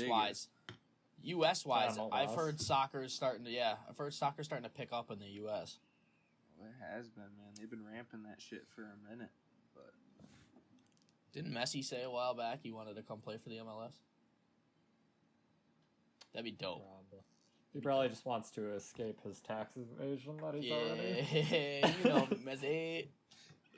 C: US wise, I've heard soccer's starting to pick up in the US.
B: Well, it has been, man. They've been ramping that shit for a minute. But
C: didn't Messi say a while back he wanted to come play for the MLS? That'd be dope.
A: He probably just wants to escape his tax evasion that he's already.
C: You know, Messi.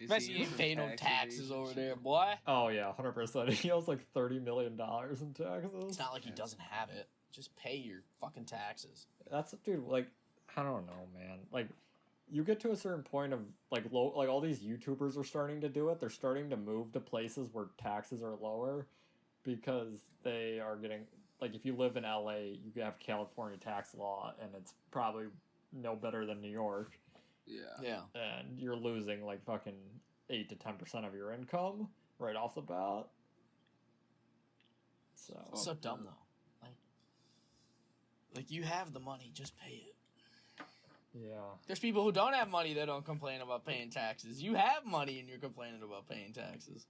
C: Messi ain't paying no taxes over there, boy.
A: Oh yeah, 100%. He owes like $30 million in taxes.
C: It's not like he doesn't have it. Just pay your fucking taxes.
A: That's dude. Like, I don't know, man. Like, you get to a certain point of like like all these YouTubers are starting to do it. They're starting to move to places where taxes are lower because they are getting like if you live in LA, you have California tax law, and it's probably no better than New York.
B: Yeah.
A: And you're losing like fucking 8 to 10% of your income right off the bat. So
C: it's so dumb though. Like you have the money, just pay it.
A: Yeah.
C: There's people who don't have money that don't complain about paying taxes. You have money and you're complaining about paying taxes.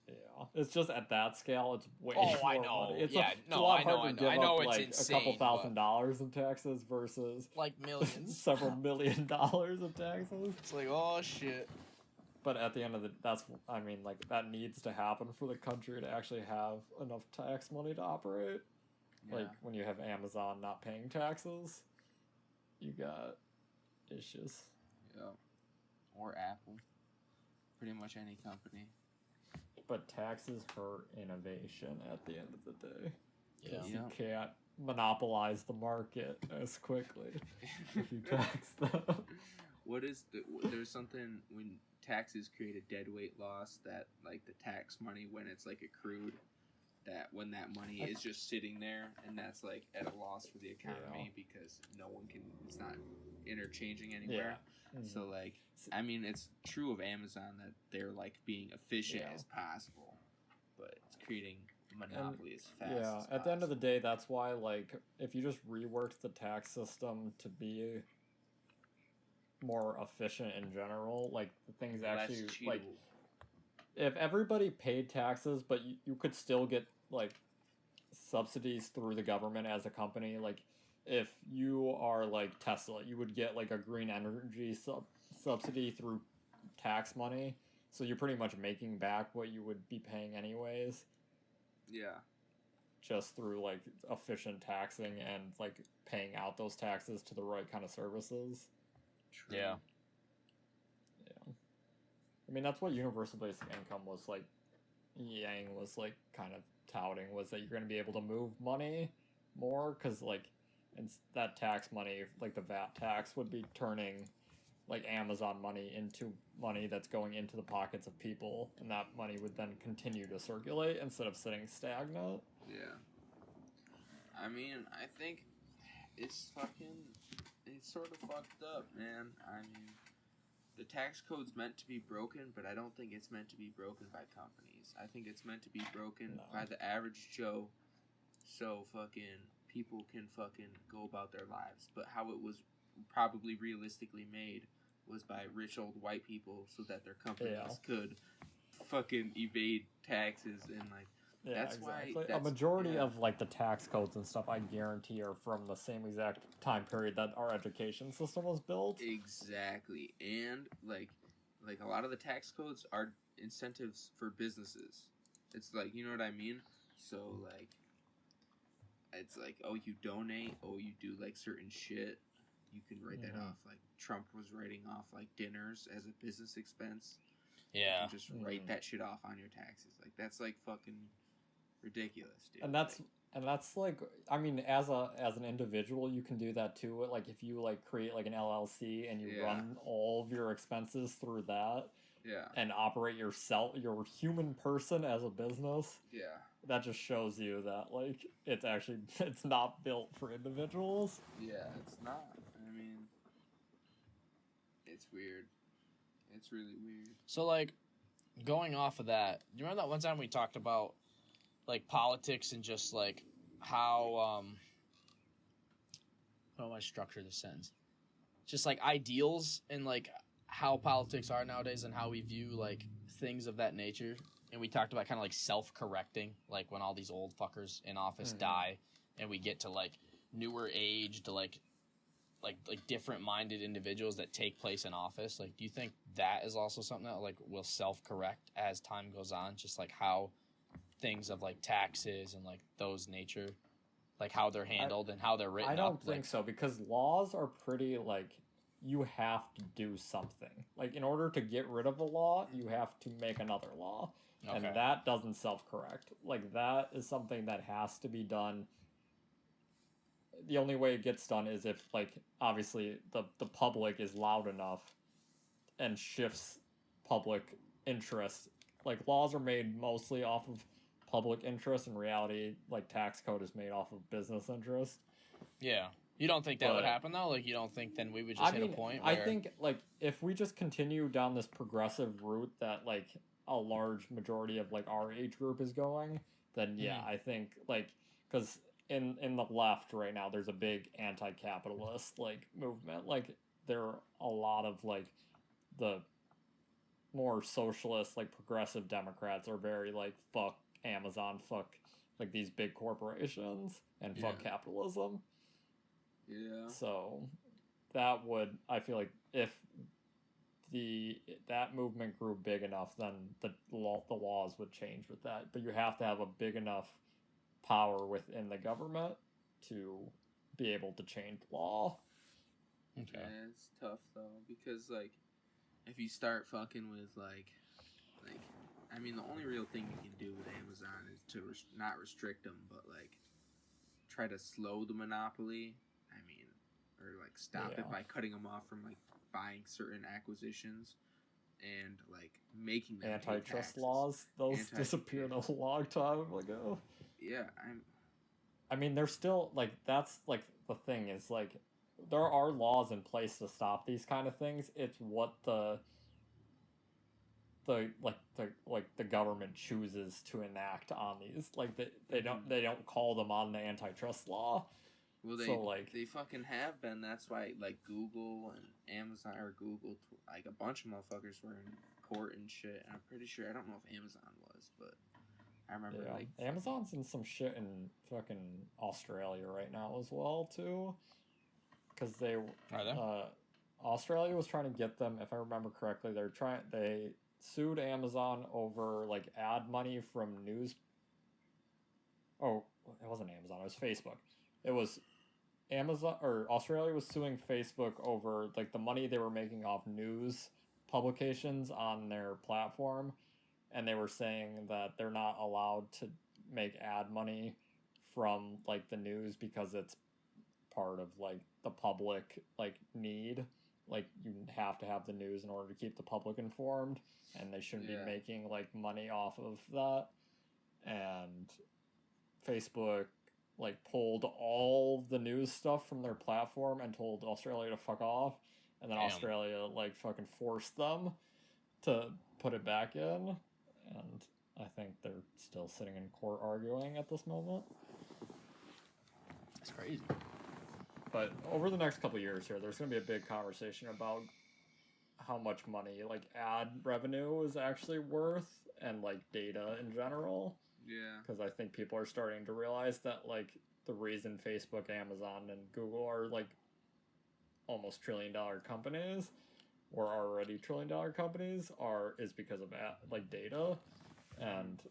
A: Yeah, it's just at that scale, it's way
C: more
A: I know.
C: money.
A: It's
C: yeah,
A: a lot harder to give up
C: it's
A: like
C: insane,
A: a couple $1,000 in taxes versus
C: like millions,
A: several $1 million in taxes.
C: It's like, oh shit.
A: But at the end of that needs to happen for the country to actually have enough tax money to operate. Yeah. Like when you have Amazon not paying taxes, you got issues.
B: Yeah, or Apple, pretty much any company.
A: But taxes hurt innovation at the end of the day.
C: Yeah.
A: You can't monopolize the market as quickly if you tax them.
B: There's something when taxes create a deadweight loss that like the tax money when it's like accrued, that when that money is just sitting there and that's like at a loss for the economy because it's not interchanging anywhere. Yeah. So like, I mean, it's true of Amazon that they're like being efficient as possible, but it's creating monopoly as fast as possible.
A: At the end of the day, that's why like if you just reworked the tax system to be more efficient in general, like the things actually like if everybody paid taxes, but you could still get like subsidies through the government as a company, like if you are like Tesla, you would get like a green energy subsidy through tax money, so you're pretty much making back what you would be paying anyways.
B: Yeah.
A: Just through like efficient taxing and like paying out those taxes to the right kind of services.
B: True.
C: Yeah.
A: Yeah. I mean, that's what universal basic income was like. Yang was like kind of touting was that you're going to be able to move money more because like that tax money, like the VAT tax, would be turning like Amazon money into money that's going into the pockets of people, and that money would then continue to circulate instead of sitting stagnant.
B: Yeah. I mean, I think it's sort of fucked up, man. I mean, the tax code's meant to be broken, but I don't think it's meant to be broken by companies. I think it's meant to be broken by the average Joe, so fucking people can fucking go about their lives. But how it was probably realistically made was by rich old white people so that their companies could fucking evade taxes and like
A: Yeah,
B: That's
A: exactly.
B: why
A: A majority of like the tax codes and stuff, I guarantee, are from the same exact time period that our education system was built.
B: Exactly, and like a lot of the tax codes are incentives for businesses. It's like, you know what I mean? So like, it's like, oh, you donate, oh, you do like certain shit, you can write that off. Like Trump was writing off like dinners as a business expense.
C: Yeah.
B: You can just write that shit off on your taxes. Like that's like fucking ridiculous, dude.
A: And that's like, I mean, as an individual, you can do that too. Like if you like create like an LLC and you run all of your expenses through that, and operate your human person as a business, that just shows you that like it's not built for individuals.
B: Yeah, it's not. I mean, it's weird. It's really weird.
C: So like, going off of that, do you remember that one time we talked about like politics and just like how how do I structure this sentence? Just like ideals and like how politics are nowadays and how we view like things of that nature. And we talked about kind of like self-correcting, like when all these old fuckers in office die and we get to like newer aged like different minded individuals that take place in office. Like, do you think that is also something that like will self-correct as time goes on? Just like how things of like taxes and like those nature, like how they're handled and how they're written up.
A: I don't think so, because laws are pretty like, you have to do something. Like in order to get rid of a law, you have to make another law. Okay. And that doesn't self-correct. Like that is something that has to be done. The only way it gets done is if like obviously the public is loud enough and shifts public interest. Like laws are made mostly off of public interest. In reality, like tax code is made off of business interest.
C: Yeah. You don't think that would happen though? Like you don't think then we would just hit a point where...
A: I think like if we just continue down this progressive route that like a large majority of like our age group is going, then I think like, because in the left right now there's a big anti-capitalist like movement. Like there are a lot of like the more socialist like progressive Democrats are very like fuck Amazon, fuck like these big corporations, and fuck capitalism. Yeah. So that would, I feel like if that movement grew big enough, then the laws would change with that. But you have to have a big enough power within the government to be able to change law.
B: Okay. Yeah, it's tough though, because like if you start fucking with like I mean, the only real thing you can do with Amazon is to not restrict them, but like try to slow the monopoly. I mean, or like stop it by cutting them off from like buying certain acquisitions and like making them
A: antitrust laws. Those disappeared a long time ago.
B: Yeah,
A: I mean, they're still like, that's like the thing is like there are laws in place to stop these kind of things. It's what the government chooses to enact on these. Like they don't call them on the antitrust law.
B: Well, they fucking have been. That's why like Google and Amazon, or Google, like a bunch of motherfuckers were in court and shit. And I'm pretty sure, I don't know if Amazon was, but I remember like
A: Amazon's in some shit in fucking Australia right now as well too. Because Australia was trying to get them, if I remember correctly, they sued Amazon over like ad money from news. Oh, it wasn't Amazon, it was Facebook. It was Amazon, or Australia was suing Facebook over like the money they were making off news publications on their platform, and they were saying that they're not allowed to make ad money from like the news because it's part of like the public like need. Like you have to have the news in order to keep the public informed, and they shouldn't be making like money off of that. And Facebook like pulled all the news stuff from their platform and told Australia to fuck off, and then Australia like fucking forced them to put it back in, and I think they're still sitting in court arguing at this moment.
C: That's crazy.
A: But over the next couple of years here, there's going to be a big conversation about how much money like ad revenue is actually worth, and like data in general.
B: Yeah.
A: Because I think people are starting to realize that, like, the reason Facebook, Amazon, and Google are, like, almost trillion-dollar companies, or already trillion-dollar companies, is because of, like, data, and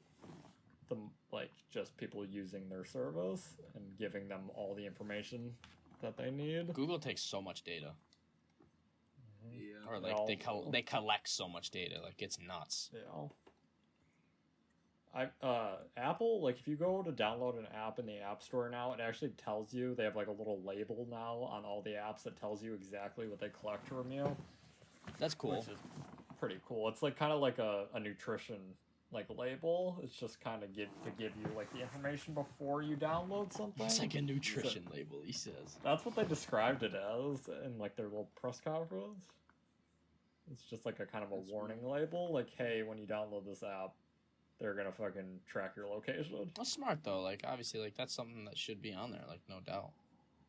A: the, like, just people using their service and giving them all the information that they need.
C: Google takes so much data.
B: Yeah.
C: Or, like, they collect so much data. Like, it's nuts.
A: Yeah. Apple, like, if you go to download an app in the App Store now, it actually tells you, they have, like, a little label now on all the apps that tells you exactly what they collect from you.
C: That's cool.
A: Which is pretty cool. It's, like, kind of like a nutrition, like, label. It's just kind of to give you, like, the information before you download something.
C: It's like a nutrition label, he says.
A: That's what they described it as in, like, their little press conference. It's just, like, a kind of a warning label. Like, hey, when you download this app, they're gonna fucking track your location.
C: That's smart, though. Like, obviously, like, that's something that should be on there, like, no doubt.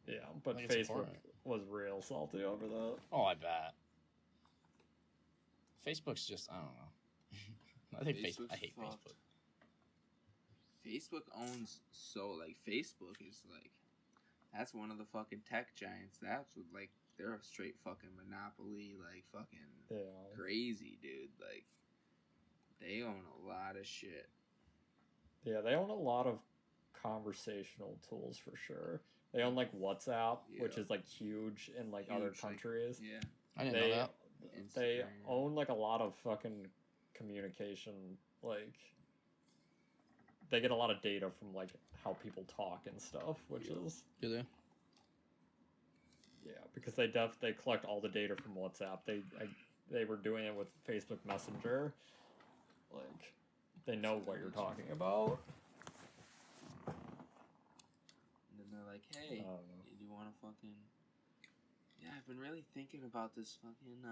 A: Yeah, but Facebook was real salty over that.
C: Oh, I bet. Facebook's just, I don't know. I hate Facebook.
B: Facebook owns, Facebook is, like, that's one of the fucking tech giants. That's what, like, they're a straight fucking monopoly, like, fucking crazy, dude. Like, they own a lot of shit.
A: Yeah, they own a lot of conversational tools for sure. They own, like, WhatsApp, which is, like, huge in, like, other countries.
B: Like, yeah.
C: I didn't know that.
A: They own, like, a lot of fucking communication, like, they get a lot of data from, like, how people talk and stuff, which is...
C: Do they?
A: Yeah, because they collect all the data from WhatsApp. They were doing it with Facebook Messenger. Like, they know what you're talking about.
B: And then they're like, hey, do you want to fucking... Yeah, I've been really thinking about this fucking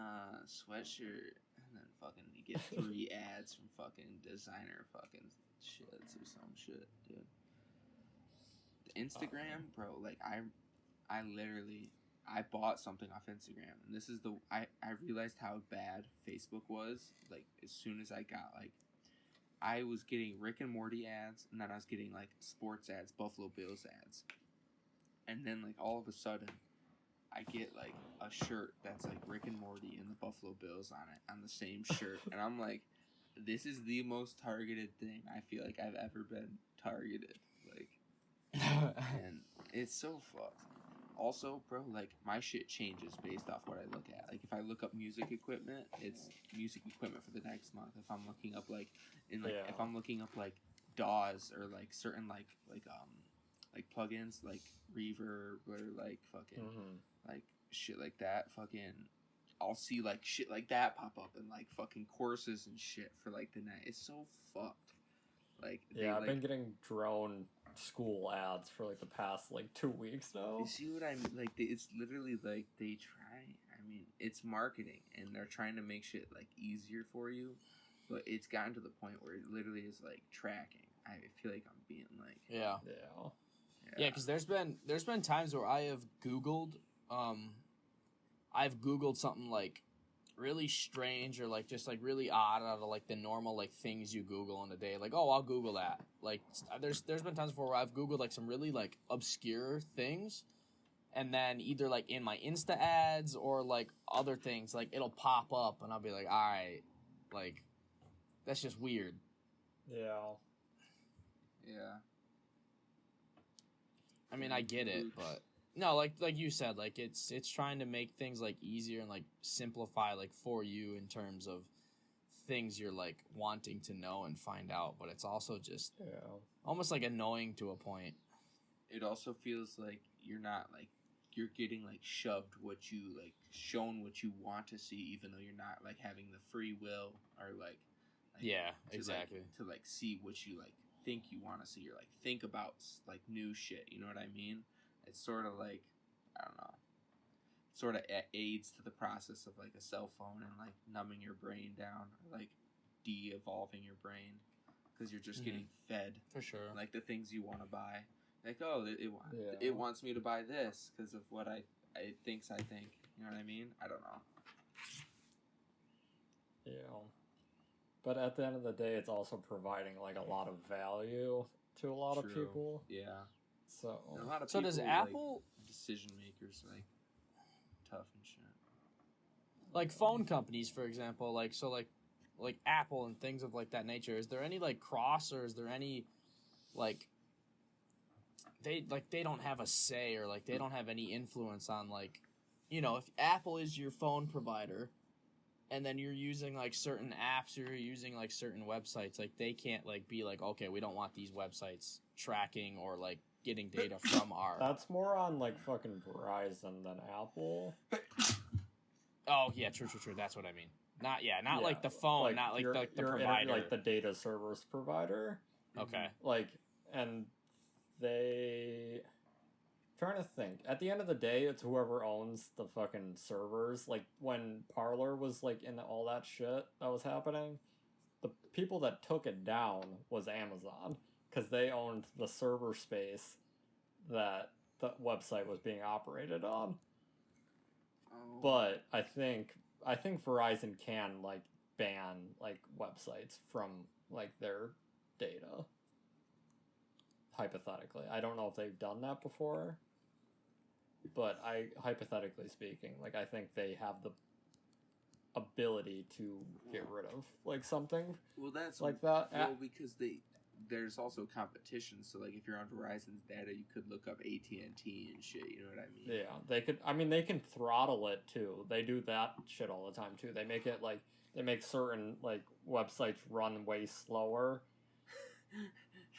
B: sweatshirt. And then fucking you get 3 ads from fucking designer fucking shits or some shit, dude. The Instagram, bro, like, I literally... I bought something off Instagram, and this is I realized how bad Facebook was, like, as soon as I got, like, I was getting Rick and Morty ads, and then I was getting, like, sports ads, Buffalo Bills ads. And then, like, all of a sudden, I get, like, a shirt that's, like, Rick and Morty and the Buffalo Bills on it, on the same shirt. And I'm like, this is the most targeted thing I feel like I've ever been targeted. Like, and it's so fucked. Also, bro, like, my shit changes based off what I look at. Like, if I look up music equipment, it's music equipment for the next month. If I'm looking up, like, if I'm looking up, like, DAWs or, like, certain, like plugins, like Reverb or, like, fucking, like, shit like that, fucking, I'll see, like, shit like that pop up in, like, fucking courses and shit for, like, the night. It's so fucked. Like,
A: I've been getting drone school ads for, like, the past, like, 2 weeks now.
B: You see what I mean? Like, it's literally, like, they try, I mean, it's marketing, and they're trying to make shit, like, easier for you, but it's gotten to the point where it literally is, like, tracking. I feel like I'm being, like...
C: Yeah, because there's been times where I have Googled, something, like, really strange or, like, just, like, really odd out of, like, the normal, like, things you Google in a day. Like, oh, I'll Google that. Like, there's been times before where I've Googled, like, some really, like, obscure things, and then either, like, in my Insta ads or, like, other things, like, it'll pop up, and I'll be like, all right, like, that's just weird.
B: Yeah.
C: I mean, I get it, but... No, like you said, like, it's trying to make things, like, easier and, like, simplify, like, for you in terms of things you're, like, wanting to know and find out, but it's also just almost, like, annoying to a point.
B: It also feels like you're not, like, you're getting, like, shoved what you, like, shown what you want to see, even though you're not, like, having the free will or, like
C: yeah, exactly.
B: To, like, see what you, like, think you want to see or, like, think about, like, new shit, you know what I mean? It's sort of like, I don't know, sort of aids to the process of, like, a cell phone and, like, numbing your brain down or, like, de-evolving your brain because you're just getting fed.
C: For sure.
B: Like, the things you want to buy. Like, oh, it wants me to buy this because of what it thinks I think. You know what I mean? I don't know.
A: Yeah. But at the end of the day, it's also providing like a lot of value to a lot of people.
B: Yeah.
A: So
B: and a lot of
C: so
B: people,
C: does Apple
B: decision makers like tough and shit.
C: Like phone companies, for example, like Apple and things of like that nature. Is there any like cross, or is there any like they don't have a say, or like they don't have any influence on like, you know, if Apple is your phone provider and then you're using like certain apps or you're using like certain websites, like they can't like be like, okay, we don't want these websites tracking or like getting data from our.
A: That's more on like fucking Verizon than Apple.
C: Oh yeah, true. That's what I mean. Not like the phone, like not like the provider,
A: like the data service provider.
C: Okay.
A: Like, and they. Trying to think. At the end of the day, it's whoever owns the fucking servers. Like when Parler was like in all that shit that was happening, the people that took it down was Amazon because they owned the server space that the website was being operated on. Oh. But I think Verizon can like ban like websites from like their data. Hypothetically, I don't know if they've done that before. But hypothetically speaking, like I think they have the ability to get rid of like something.
B: Well, that's
A: like that.
B: Well, because there's also competition. So like if you're on Verizon's data, you could look up AT&T and shit. You know what I mean?
A: Yeah, they could. I mean, they can throttle it too. They do that shit all the time too. They make it like they make certain like websites run way slower.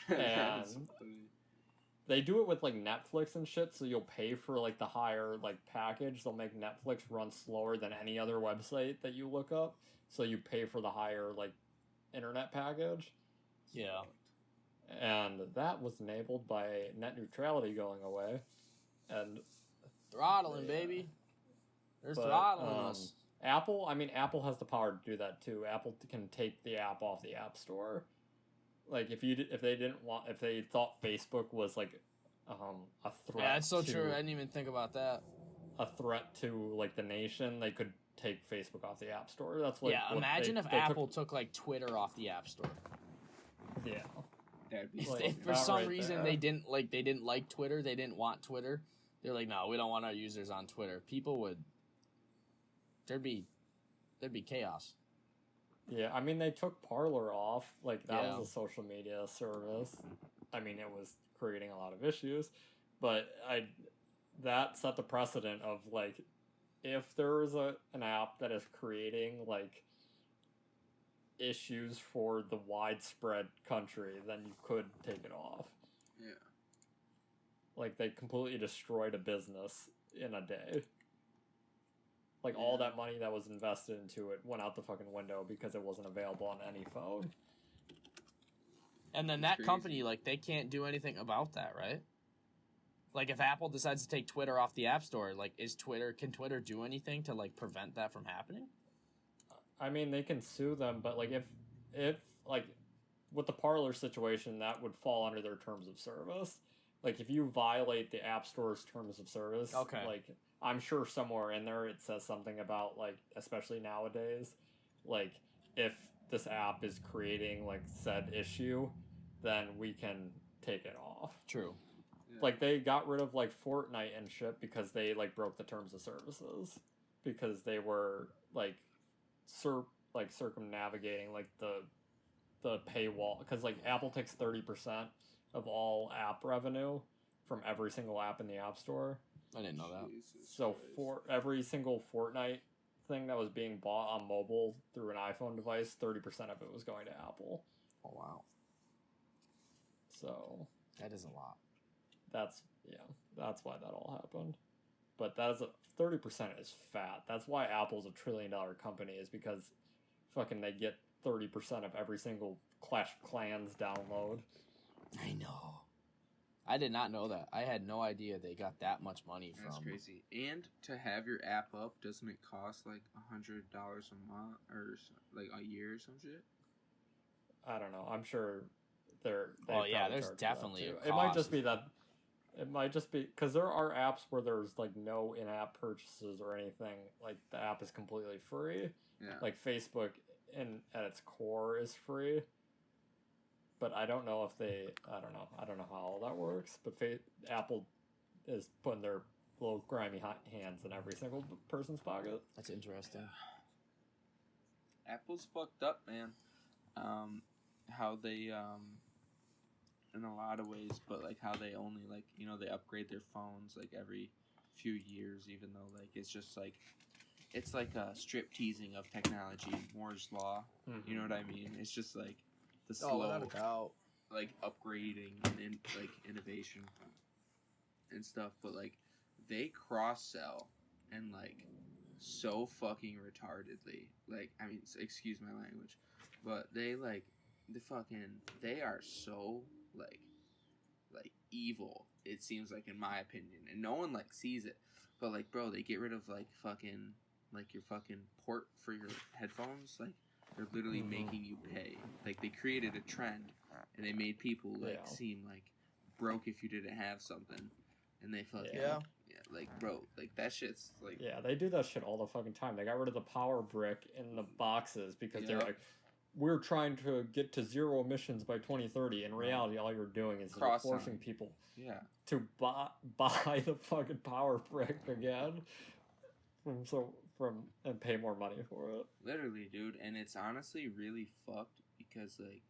A: And they do it with like Netflix and shit, so you'll pay for like the higher like package. They'll make Netflix run slower than any other website that you look up, so you pay for the higher like internet package.
C: Yeah.
A: And that was enabled by net neutrality going away. And
C: throttling, baby. They're throttling us.
A: Apple has the power to do that too. Apple can take the app off the App Store. Like if they thought Facebook was like a threat.
C: Yeah, that's so true. I didn't even think about that.
A: A threat to like the nation, they could take Facebook off the App Store. That's like
C: imagine if Apple took like Twitter off the App Store.
A: Yeah.
C: If for some reason they didn't like Twitter, they didn't want Twitter. They're like, no, we don't want our users on Twitter. People would. There'd be chaos.
A: Yeah, I mean, they took Parler off. Like, that was a social media service. I mean, it was creating a lot of issues. But that set the precedent of, like, if there is an app that is creating, like, issues for the widespread country, then you could take it off.
B: Yeah.
A: Like, they completely destroyed a business in a day. Like, all that money that was invested into it went out the fucking window because it wasn't available on any phone.
C: And then that company, like, they can't do anything about that, right? Like, if Apple decides to take Twitter off the App Store, like, can Twitter do anything to, like, prevent that from happening?
A: I mean, they can sue them, but, like, if like, with the Parler situation, that would fall under their terms of service. Like, if you violate the App Store's terms of service, like, I'm sure somewhere in there it says something about, like, especially nowadays, like, if this app is creating, like, said issue, then we can take it off.
C: True.
A: Yeah. Like, they got rid of, like, Fortnite and shit because they, like, broke the terms of services. Because they were, like, circumnavigating, like, the paywall. Because, like, Apple takes 30% of all app revenue from every single app in the App Store.
C: I didn't know that.
A: So for every single Fortnite thing that was being bought on mobile through an iPhone device, 30% of it was going to Apple.
C: Oh, wow.
A: So
C: that is a lot.
A: That's why that all happened. But that is 30% is fat. That's why Apple's a $1 trillion company, is because fucking they get 30% of every single Clash of Clans download.
C: I know. I did not know that. I had no idea they got that much money from.
B: That's crazy. And to have your app up, doesn't it cost like $100 a month or like a year or some shit?
A: I don't know. I'm sure there's
C: definitely a cost.
A: It might just be that. It might just be because there are apps where there's like no in-app purchases or anything. Like the app is completely free.
B: Yeah.
A: Like Facebook at its core is free. But I don't know if I don't know how all that works. But Apple is putting their little grimy hands in every single person's pocket.
C: That's interesting.
B: Apple's fucked up, man. How they in a lot of ways, but like how they only like they upgrade their phones like every few years, even though like it's just like it's like a strip teasing of technology, Moore's law. You know what I mean? It's just like the slow, like upgrading and like innovation and stuff, but like they cross sell and like so fucking retardedly. Like I mean, excuse my language, but they like they are so like evil. It seems like, in my opinion, and no one like sees it, but like bro, they get rid of like fucking like your fucking port for your headphones. Like they're literally making you pay. Like they created a trend and they made people like seem like broke if you didn't have something, and they fucking like bro, like that shit's like
A: they do that shit all the fucking time. They got rid of the power brick in the boxes because they're like, we're trying to get to zero emissions by 2030. In reality, all you're doing is you're forcing people to buy the fucking power brick again and pay more money for it.
B: Literally, dude, and it's honestly really fucked because like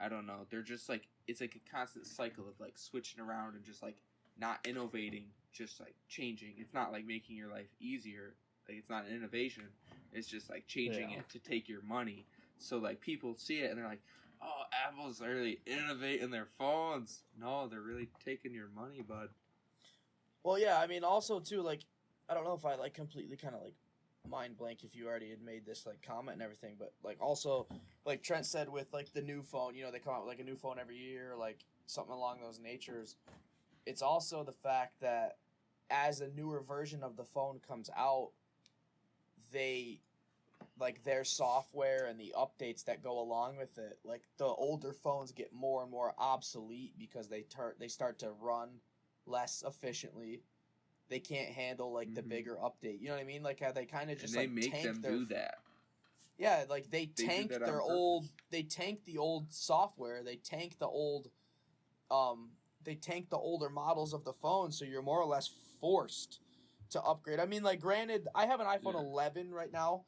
B: I don't know, they're just like it's like a constant cycle of like switching around and just like not innovating, just like changing. It's not like making your life easier. Like it's not an innovation. It's just like changing it to take your money. So like people see it and they're like, "Oh, Apple's really innovating their phones." No, they're really taking your money, bud.
C: Well, yeah, I mean, also too, like, I don't know if I like completely kind of like mind blank if you already had made this like comment and everything, but like also like Trent said with like the new phone, they come out with like a new phone every year, like something along those natures. It's also the fact that as a newer version of the phone comes out, they like their software and the updates that go along with it, like the older phones get more and more obsolete because they start to run less efficiently. They can't handle like the bigger update. You know what I mean? Like how they kind of just
B: and they
C: like
B: make them do that.
C: Yeah, like they tank their old. They tank the old software. They tank the old. They tank the older models of the phone, so you're more or less forced to upgrade. I mean, like, granted, I have an iPhone 11 right now.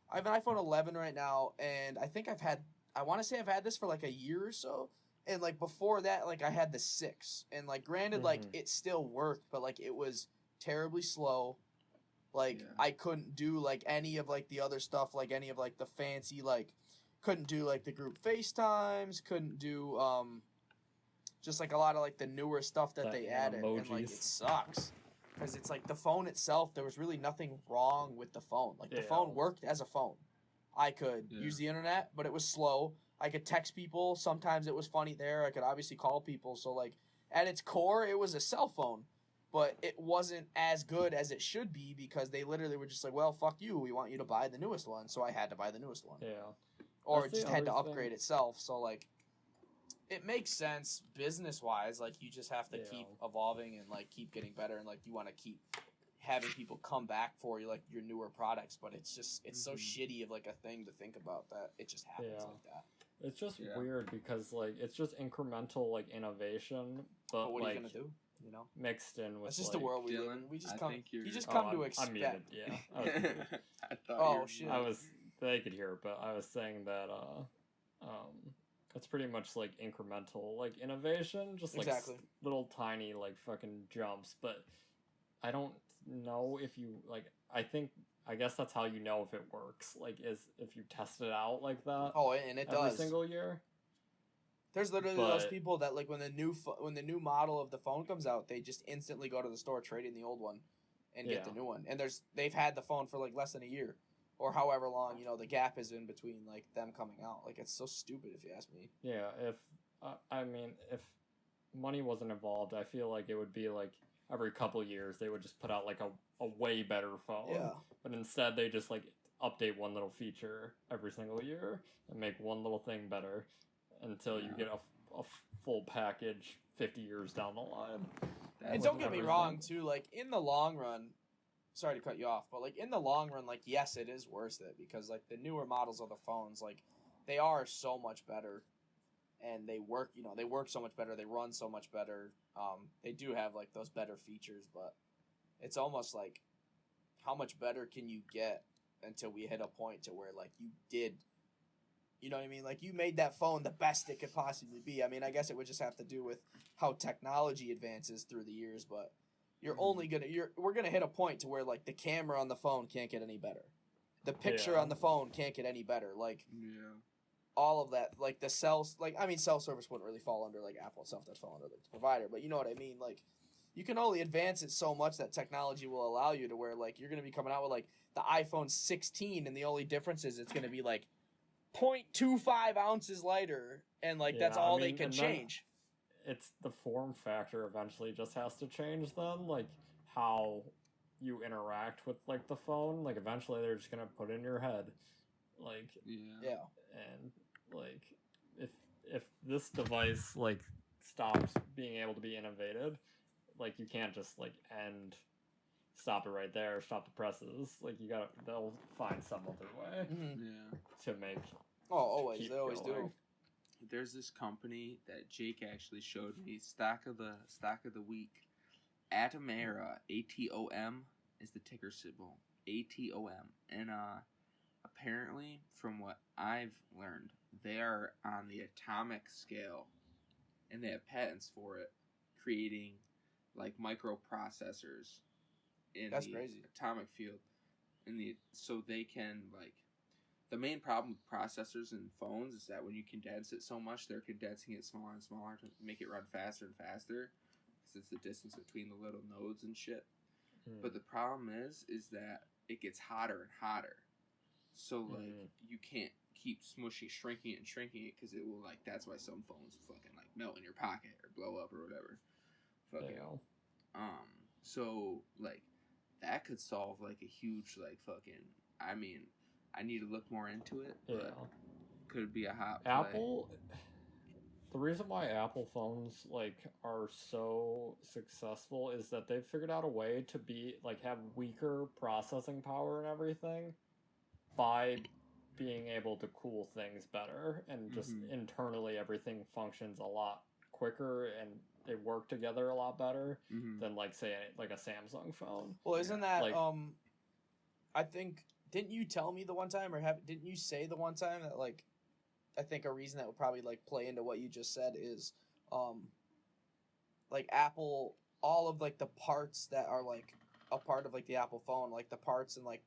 C: I have an iPhone 11 right now, and I think I want to say I've had this for like a year or so. And like before that, like I had the 6, and like granted, like it still worked, but like it was terribly slow. Like I couldn't do like any of like the other stuff, like any of like the fancy couldn't do like the group FaceTimes, couldn't do just like a lot of like the newer stuff that they added, and like it sucks. Because it's like the phone itself, there was really nothing wrong with the phone. Like the phone worked as a phone. I could use the internet, but it was slow. I could text people. Sometimes it was funny there. I could obviously call people. So like at its core, it was a cell phone, but it wasn't as good as it should be because they literally were just like, well, fuck you. We want you to buy the newest one. So I had to buy the newest one.
A: Yeah.
C: Or it just had to upgrade itself. So like it makes sense business-wise. Like, you just have to keep evolving and, like, keep getting better. And, like, you want to keep having people come back for you, like, your newer products. But it's just, it's so shitty of, like, a thing to think about that it just happens like that.
A: It's just weird because, like, it's just incredimental, like, innovation. But
C: what
A: like,
C: are you going to do? You know?
A: Mixed in with,
C: it's just
A: like,
C: the world we live in. We just come, you just
A: come
C: to expect.
A: I'm muted,
B: I thought
C: shit.
A: They could hear, but I was saying that, it's pretty much like incremental, like innovation, just like little tiny, like fucking jumps. But I don't know if you like. I guess that's how you know if it works. Like, is if you test it out like that.
C: Oh, and it
A: every
C: does
A: single year.
C: There's literally those people that like when the new model of the phone comes out, they just instantly go to the store, trade in the old one, and get the new one. And they've had the phone for like less than a year. Or however long, the gap is in between, like, them coming out. Like, it's so stupid, if you ask me.
A: Yeah, if money wasn't involved, I feel like it would be, like, every couple years they would just put out, like, a way better phone.
C: Yeah.
A: But instead they just, like, update one little feature every single year and make one little thing better until you get a full package 50 years down the line.
C: And don't get me wrong, too. Like, in the long run, sorry to cut you off, but like in the long run, like yes, it is worth it because like the newer models of the phones, like they are so much better, and they work so much better, they run so much better. They do have like those better features, but it's almost like how much better can you get until we hit a point to where like you did, you know what I mean? Like you made that phone the best it could possibly be. I mean, I guess it would just have to do with how technology advances through the years, but we're gonna hit a point to where like the camera on the phone can't get any better, the picture on the phone can't get any better. Like all of that, like the cell, like I mean, cell service wouldn't really fall under like Apple itself. That'd fall under the provider, but you know what I mean? Like you can only advance it so much that technology will allow you to where like you're gonna be coming out with like the iPhone 16, and the only difference is it's gonna be like 0.25 ounces lighter, and like that's all they can change.
A: It's the form factor eventually just has to change then, like how you interact with like the phone. Like eventually they're just gonna put it in your head, like and like if this device like stops being able to be innovated, like you can't just like stop it right there, stop the presses. Like they'll find some other way to make.
C: Oh, always. They always do.
B: There's this company that Jake actually showed me, stock of the week. Atomera, ATOM is the ticker symbol. ATOM. And apparently, from what I've learned, they are on the atomic scale, and they have patents for it, creating like microprocessors in the atomic field. So they can like. The main problem with processors and phones is that when you condense it so much, they're condensing it smaller and smaller to make it run faster and faster, because it's the distance between the little nodes and shit. But the problem is that it gets hotter and hotter. So like you can't keep shrinking it, because it will like, that's why some phones fucking like melt in your pocket or blow up or whatever. So like that could solve like a huge like fucking, I mean, I need to look more into it, but could it be a hot play?
A: Apple, the reason why Apple phones like are so successful is that they've figured out a way to be like have weaker processing power and everything by being able to cool things better, and just internally everything functions a lot quicker and they work together a lot better than like say like a Samsung phone.
C: Well, isn't that like, I think, didn't you tell me the one time, or didn't you say the one time that like I think a reason that would probably like play into what you just said is like Apple, all of like the parts that are like a part of like the Apple phone, like the parts and like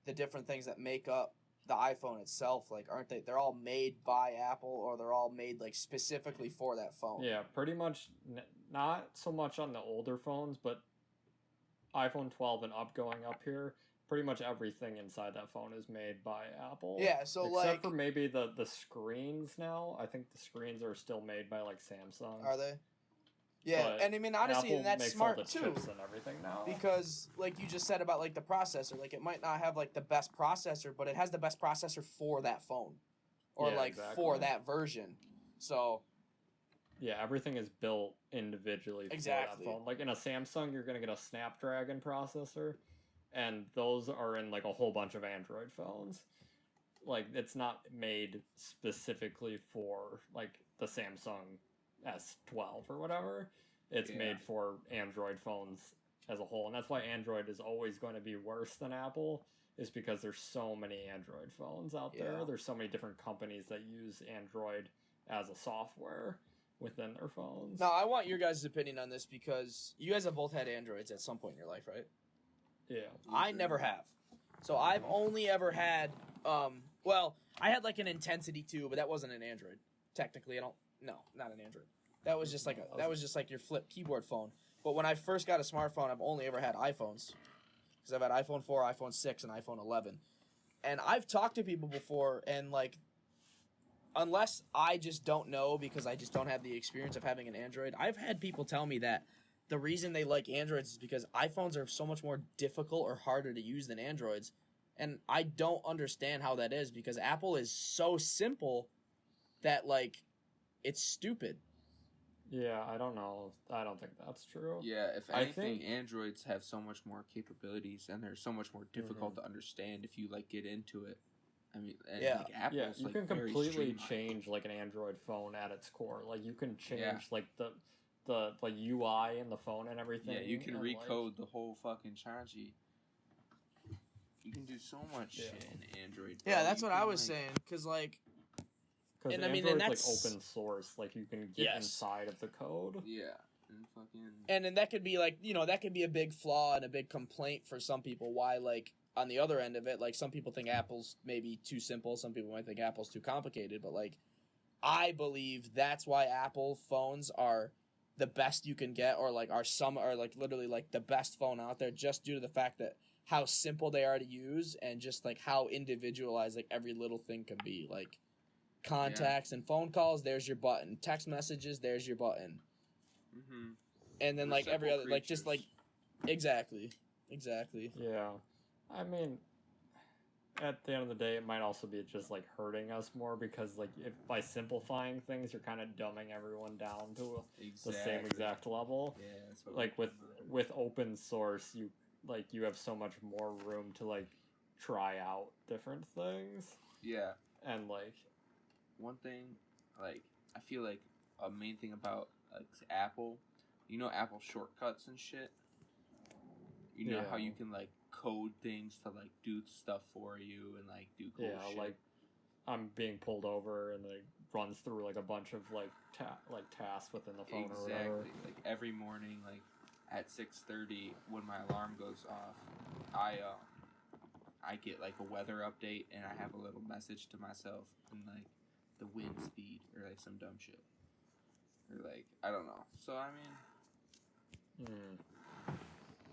C: the different things that make up the iPhone itself, like aren't they're all made by Apple, or they're all made like specifically for that phone?
A: Yeah, pretty much not so much on the older phones, but iPhone 12 and up going up here, pretty much everything inside that phone is made by Apple.
C: Yeah, so
A: except for maybe the screens now. I think the screens are still made by like Samsung.
C: Are they? Yeah, but and I mean honestly,
A: Apple
C: that's
A: makes
C: smart
A: all the
C: too.
A: Chips and everything now.
C: Because like you just said about like the processor, like it might not have like the best processor, but it has the best processor for that phone, or for that version. So
A: yeah, everything is built individually for that phone. Like in a Samsung, you're gonna get a Snapdragon processor, and those are in like a whole bunch of Android phones. Like it's not made specifically for like the Samsung S12 or whatever. It's made for Android phones as a whole, and that's why Android is always going to be worse than Apple, is because there's so many Android phones out there. There's so many different companies that use Android as a software within their phones.
C: Now, I want your guys' opinion on this, because you guys have both had Androids at some point in your life, right?
A: Yeah.
C: I never have. So I've only ever had, well, I had like an Intensity 2, but that wasn't an Android. Technically, not an Android. That was just like your flip keyboard phone. But when I first got a smartphone, I've only ever had iPhones, because I've had iPhone 4, iPhone 6, and iPhone 11. And I've talked to people before, and like, unless I just don't know because I just don't have the experience of having an Android, I've had people tell me that the reason they like Androids is because iPhones are so much more difficult or harder to use than Androids. And I don't understand how that is, because Apple is so simple that like it's stupid.
A: Yeah, I don't know. I don't think that's true.
B: Yeah, if anything, Androids have so much more capabilities, and they're so much more difficult to understand if you like get into it. I mean, and like Apple's
A: you
B: like
A: can
B: very
A: completely change like an Android phone at its core. Like you can change like the like UI in the phone and everything.
B: Yeah, you can
A: and,
B: recode the whole fucking Chanji. You can do so much shit in Android. Bro.
C: Yeah, that's what I was saying. Because
A: and I mean, Android's like open source. Like you can get inside of the code.
B: Yeah. And fucking.
C: And then that could be like, you know, that could be a big flaw and a big complaint for some people. Why, like, on the other end of it, like, some people think Apple's maybe too simple. Some people might think Apple's too complicated. But, like, I believe that's why Apple phones are the best you can get, or, like, are like, literally, like, the best phone out there, just due to the fact that how simple they are to use and just, like, how individualized, like, every little thing can be. Like, contacts and phone calls, there's your button. Text messages, there's your button.
B: Mm-hmm.
C: And then, like, every other, like, just, like, exactly.
A: Yeah. I mean, at the end of the day, it might also be just, like, hurting us more because, like, if by simplifying things, you're kind of dumbing everyone down to the same exact level.
B: Yeah, that's what
A: like, with open source, you have so much more room to, like, try out different things.
B: Yeah.
A: And, like...
B: One thing, like, I feel like a main thing about, like, Apple... You know Apple shortcuts and shit? You know how you can, like, code things to, like, do stuff for you and, like, do cool shit?
A: Yeah, like, I'm being pulled over and it runs through, like, a bunch of, like, tasks within the phone or whatever.
B: Exactly. Like, every morning, like, at 6:30, when my alarm goes off, I get, like, a weather update and I have a little message to myself and, like, the wind speed or, like, some dumb shit. Or, like, I don't know. So, I mean...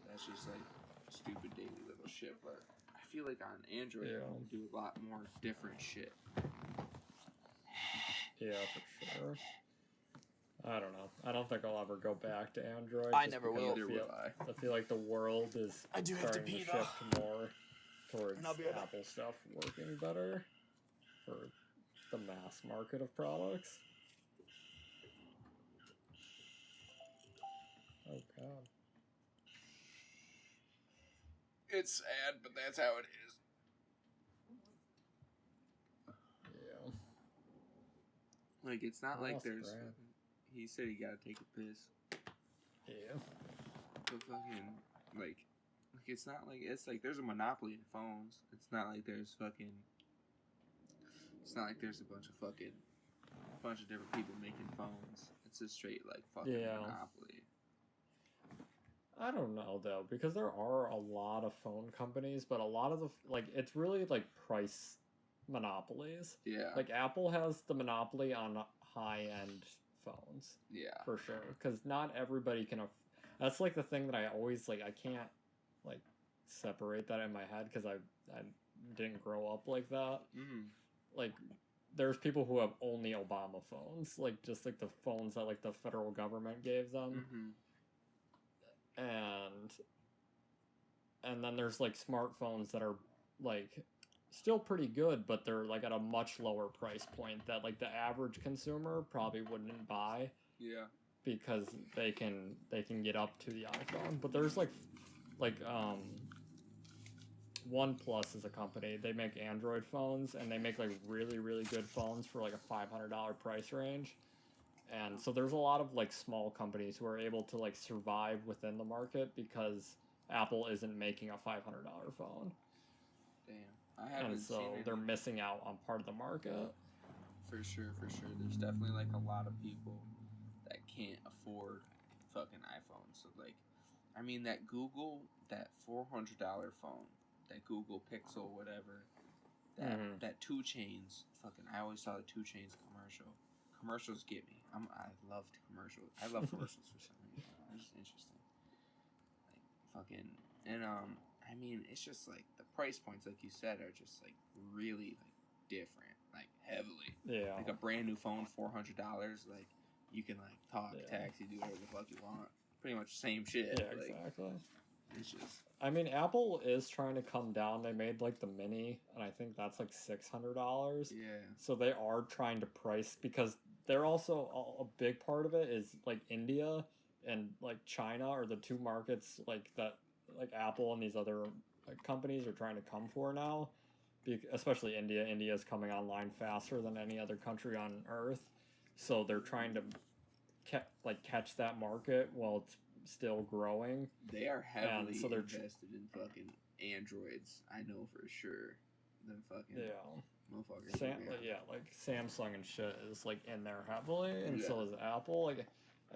B: That's just like stupid daily little shit, but I feel like on Android you can do a lot more different shit.
A: Yeah, for sure. I don't know. I don't think I'll ever go back to Android.
C: I never will.
A: I feel like the world is starting to shift more towards Apple stuff working better for the mass market of products. Oh, God.
B: It's sad, but that's how it is.
A: Yeah.
B: Like, it's not like there's... He said he gotta take a piss.
A: Yeah.
B: But fucking, like, it's not like... It's like there's a monopoly in phones. It's not like there's fucking... It's not like there's a bunch of different people making phones. It's a straight, like, fucking monopoly.
A: I don't know, though, because there are a lot of phone companies, but a lot of the, like, it's really, like, price monopolies.
B: Yeah.
A: Like, Apple has the monopoly on high-end phones.
B: Yeah.
A: For sure. Because not everybody can, that's, like, the thing that I always, like, I can't, like, separate that in my head, because I didn't grow up like that.
B: Mm-hmm.
A: Like, there's people who have only Obama phones, like, just, like, the phones that, like, the federal government gave them.
B: Mm-hmm.
A: And then there's like smartphones that are like still pretty good, but they're like at a much lower price point that like the average consumer probably wouldn't buy.
B: Yeah.
A: Because they can get up to the iPhone. But there's like OnePlus is a company. They make Android phones and they make like really, really good phones for like a $500 price range. And so there's a lot of like small companies who are able to like survive within the market because Apple isn't making a $500 phone.
B: Damn, I haven't
A: and so
B: seen
A: they're missing out on part of the market.
B: For sure. There's definitely like a lot of people that can't afford fucking iPhones. So like, I mean that $400 phone, that Google Pixel, whatever, that 2 Chainz, fucking. I always saw the 2 Chainz commercial. Commercials get me. I love commercials. I love commercials for some reason. It's just interesting. Like fucking I mean it's just like the price points, like you said, are just like really like different, like heavily.
A: Yeah.
B: Like a brand new phone, $400. Like you can like talk, taxi, do whatever the fuck you want. Pretty much the same shit.
A: Yeah,
B: like,
A: exactly.
B: It's just.
A: I mean, Apple is trying to come down. They made like the Mini, and I think that's like $600.
B: Yeah.
A: So they are trying to price because they're also a big part of it is like India and like China are the two markets like that like Apple and these other like companies are trying to come for now. Especially India. India is coming online faster than any other country on earth, so they're trying to catch that market while it's still growing.
B: They are heavily invested in fucking Androids. I know for sure. Them fucking motherfuckers.
A: Like Samsung and shit is like in there heavily, and so is Apple. Like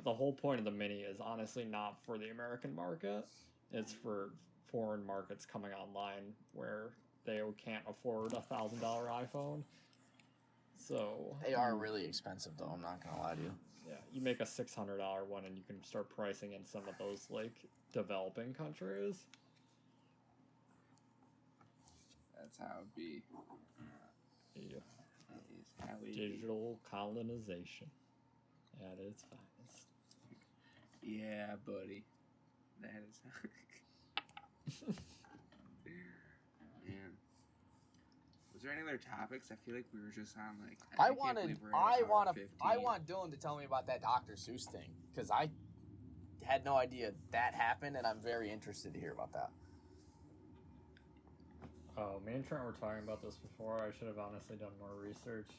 A: the whole point of the Mini is honestly not for the American market. It's for foreign markets coming online where they can't afford $1,000 iPhone. So
C: they are really expensive, though. I'm not gonna lie to you.
A: Yeah, you make a $600 one, and you can start pricing in some of those like developing countries.
B: That's how it be.
A: Yeah.
B: How it
A: Digital colonization at its finest.
B: Yeah, buddy. That is. Man. Was there any other topics? I feel like we were just on like. I want
C: Dylan to tell me about that Dr. Seuss thing because I had no idea that happened, and I'm very interested to hear about that.
A: Oh, me and Trent were talking about this before. I should have honestly done more research.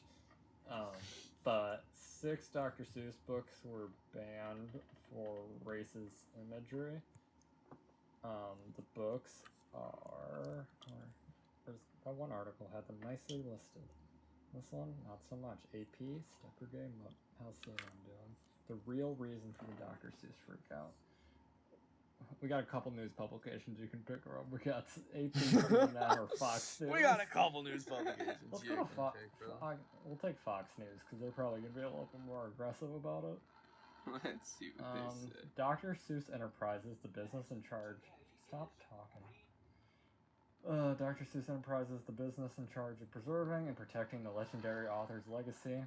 A: But 6 Dr. Seuss books were banned for racist imagery. The books are... That one article had them nicely listed. This one, not so much. AP, Stepper Game, how's CNM doing? The real reason for the Dr. Seuss freak out. We got a couple news publications you can pick from. We got AP, CNN, or Fox News.
C: We got a couple news publications.
A: Let's go to Fox. We'll take Fox News because they're probably going to be a little bit more aggressive about it.
B: Let's see what they say.
A: Dr. Seuss Enterprises, the business in charge. Stop talking. Dr. Seuss Enterprises, the business in charge of preserving and protecting the legendary author's legacy,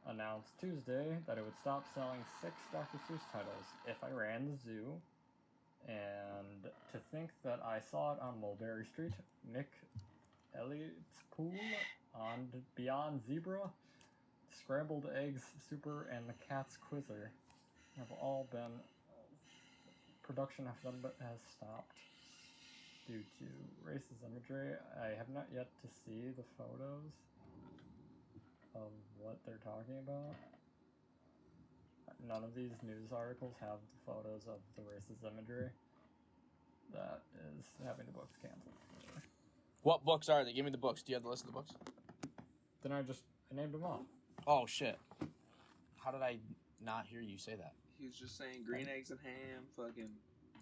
A: announced Tuesday that it would stop selling 6 Dr. Seuss titles if I ran the zoo. And to think that I saw it on Mulberry Street, Nick Elliott's Pool, on Beyond Zebra, Scrambled Eggs Super, and The Cat's Quizzer have all been... Production of them has stopped due to racist imagery. I have not yet to see the photos of what they're talking about. None of these news articles have the photos of the racist imagery that is having the books canceled.
C: What books are they? Give me the books. Do you have the list of the books?
A: Then I named them off.
C: Oh, shit. How did I not hear you say that?
B: He was just saying green eggs and ham, fucking...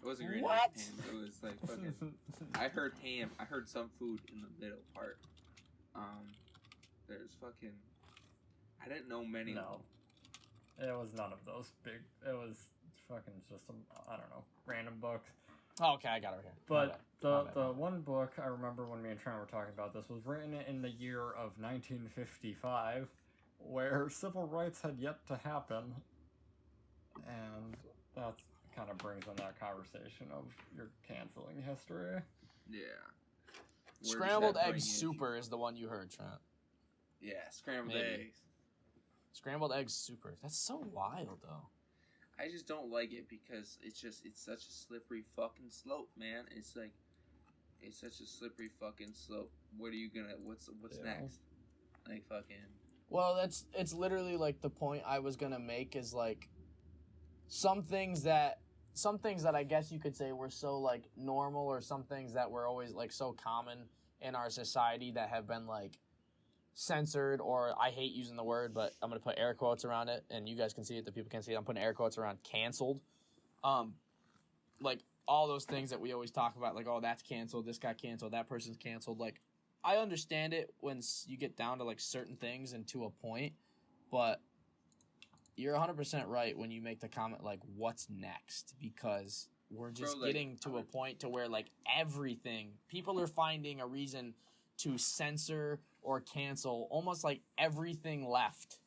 B: It wasn't green
C: what?
B: eggs and ham. It was like fucking... I heard ham. I heard some food in the middle part. There's fucking... I didn't know many of them.
A: It was none of those big... It was fucking just some, I don't know, random books.
C: Oh, okay, I got it right here.
A: But the one book, I remember when me and Trent were talking about this, was written in the year of 1955, where civil rights had yet to happen. And that kind of brings in that conversation of your canceling history.
B: Yeah.
C: Scrambled Egg Super is the one you heard, Trent.
B: Yeah, scrambled eggs. Scrambled
C: Egg Super. That's so wild, though.
B: I just don't like it because it's such a slippery fucking slope, man. It's such a slippery fucking slope. What's next? Like fucking...
C: Well, it's literally like the point I was gonna make is like some things that I guess you could say were so like normal, or some things that were always like so common in our society that have been like censored, or I hate using the word, but I'm going to put air quotes around it, and you guys can see it, the people can't see it. I'm putting air quotes around canceled. Like all those things that we always talk about, like, oh, that's canceled, this got canceled, that person's canceled. Like, I understand it when you get down to like certain things and to a point, but you're 100% right when you make the comment like, what's next? Because we're just getting to a point to where like everything, people are finding a reason to censor or cancel almost like everything left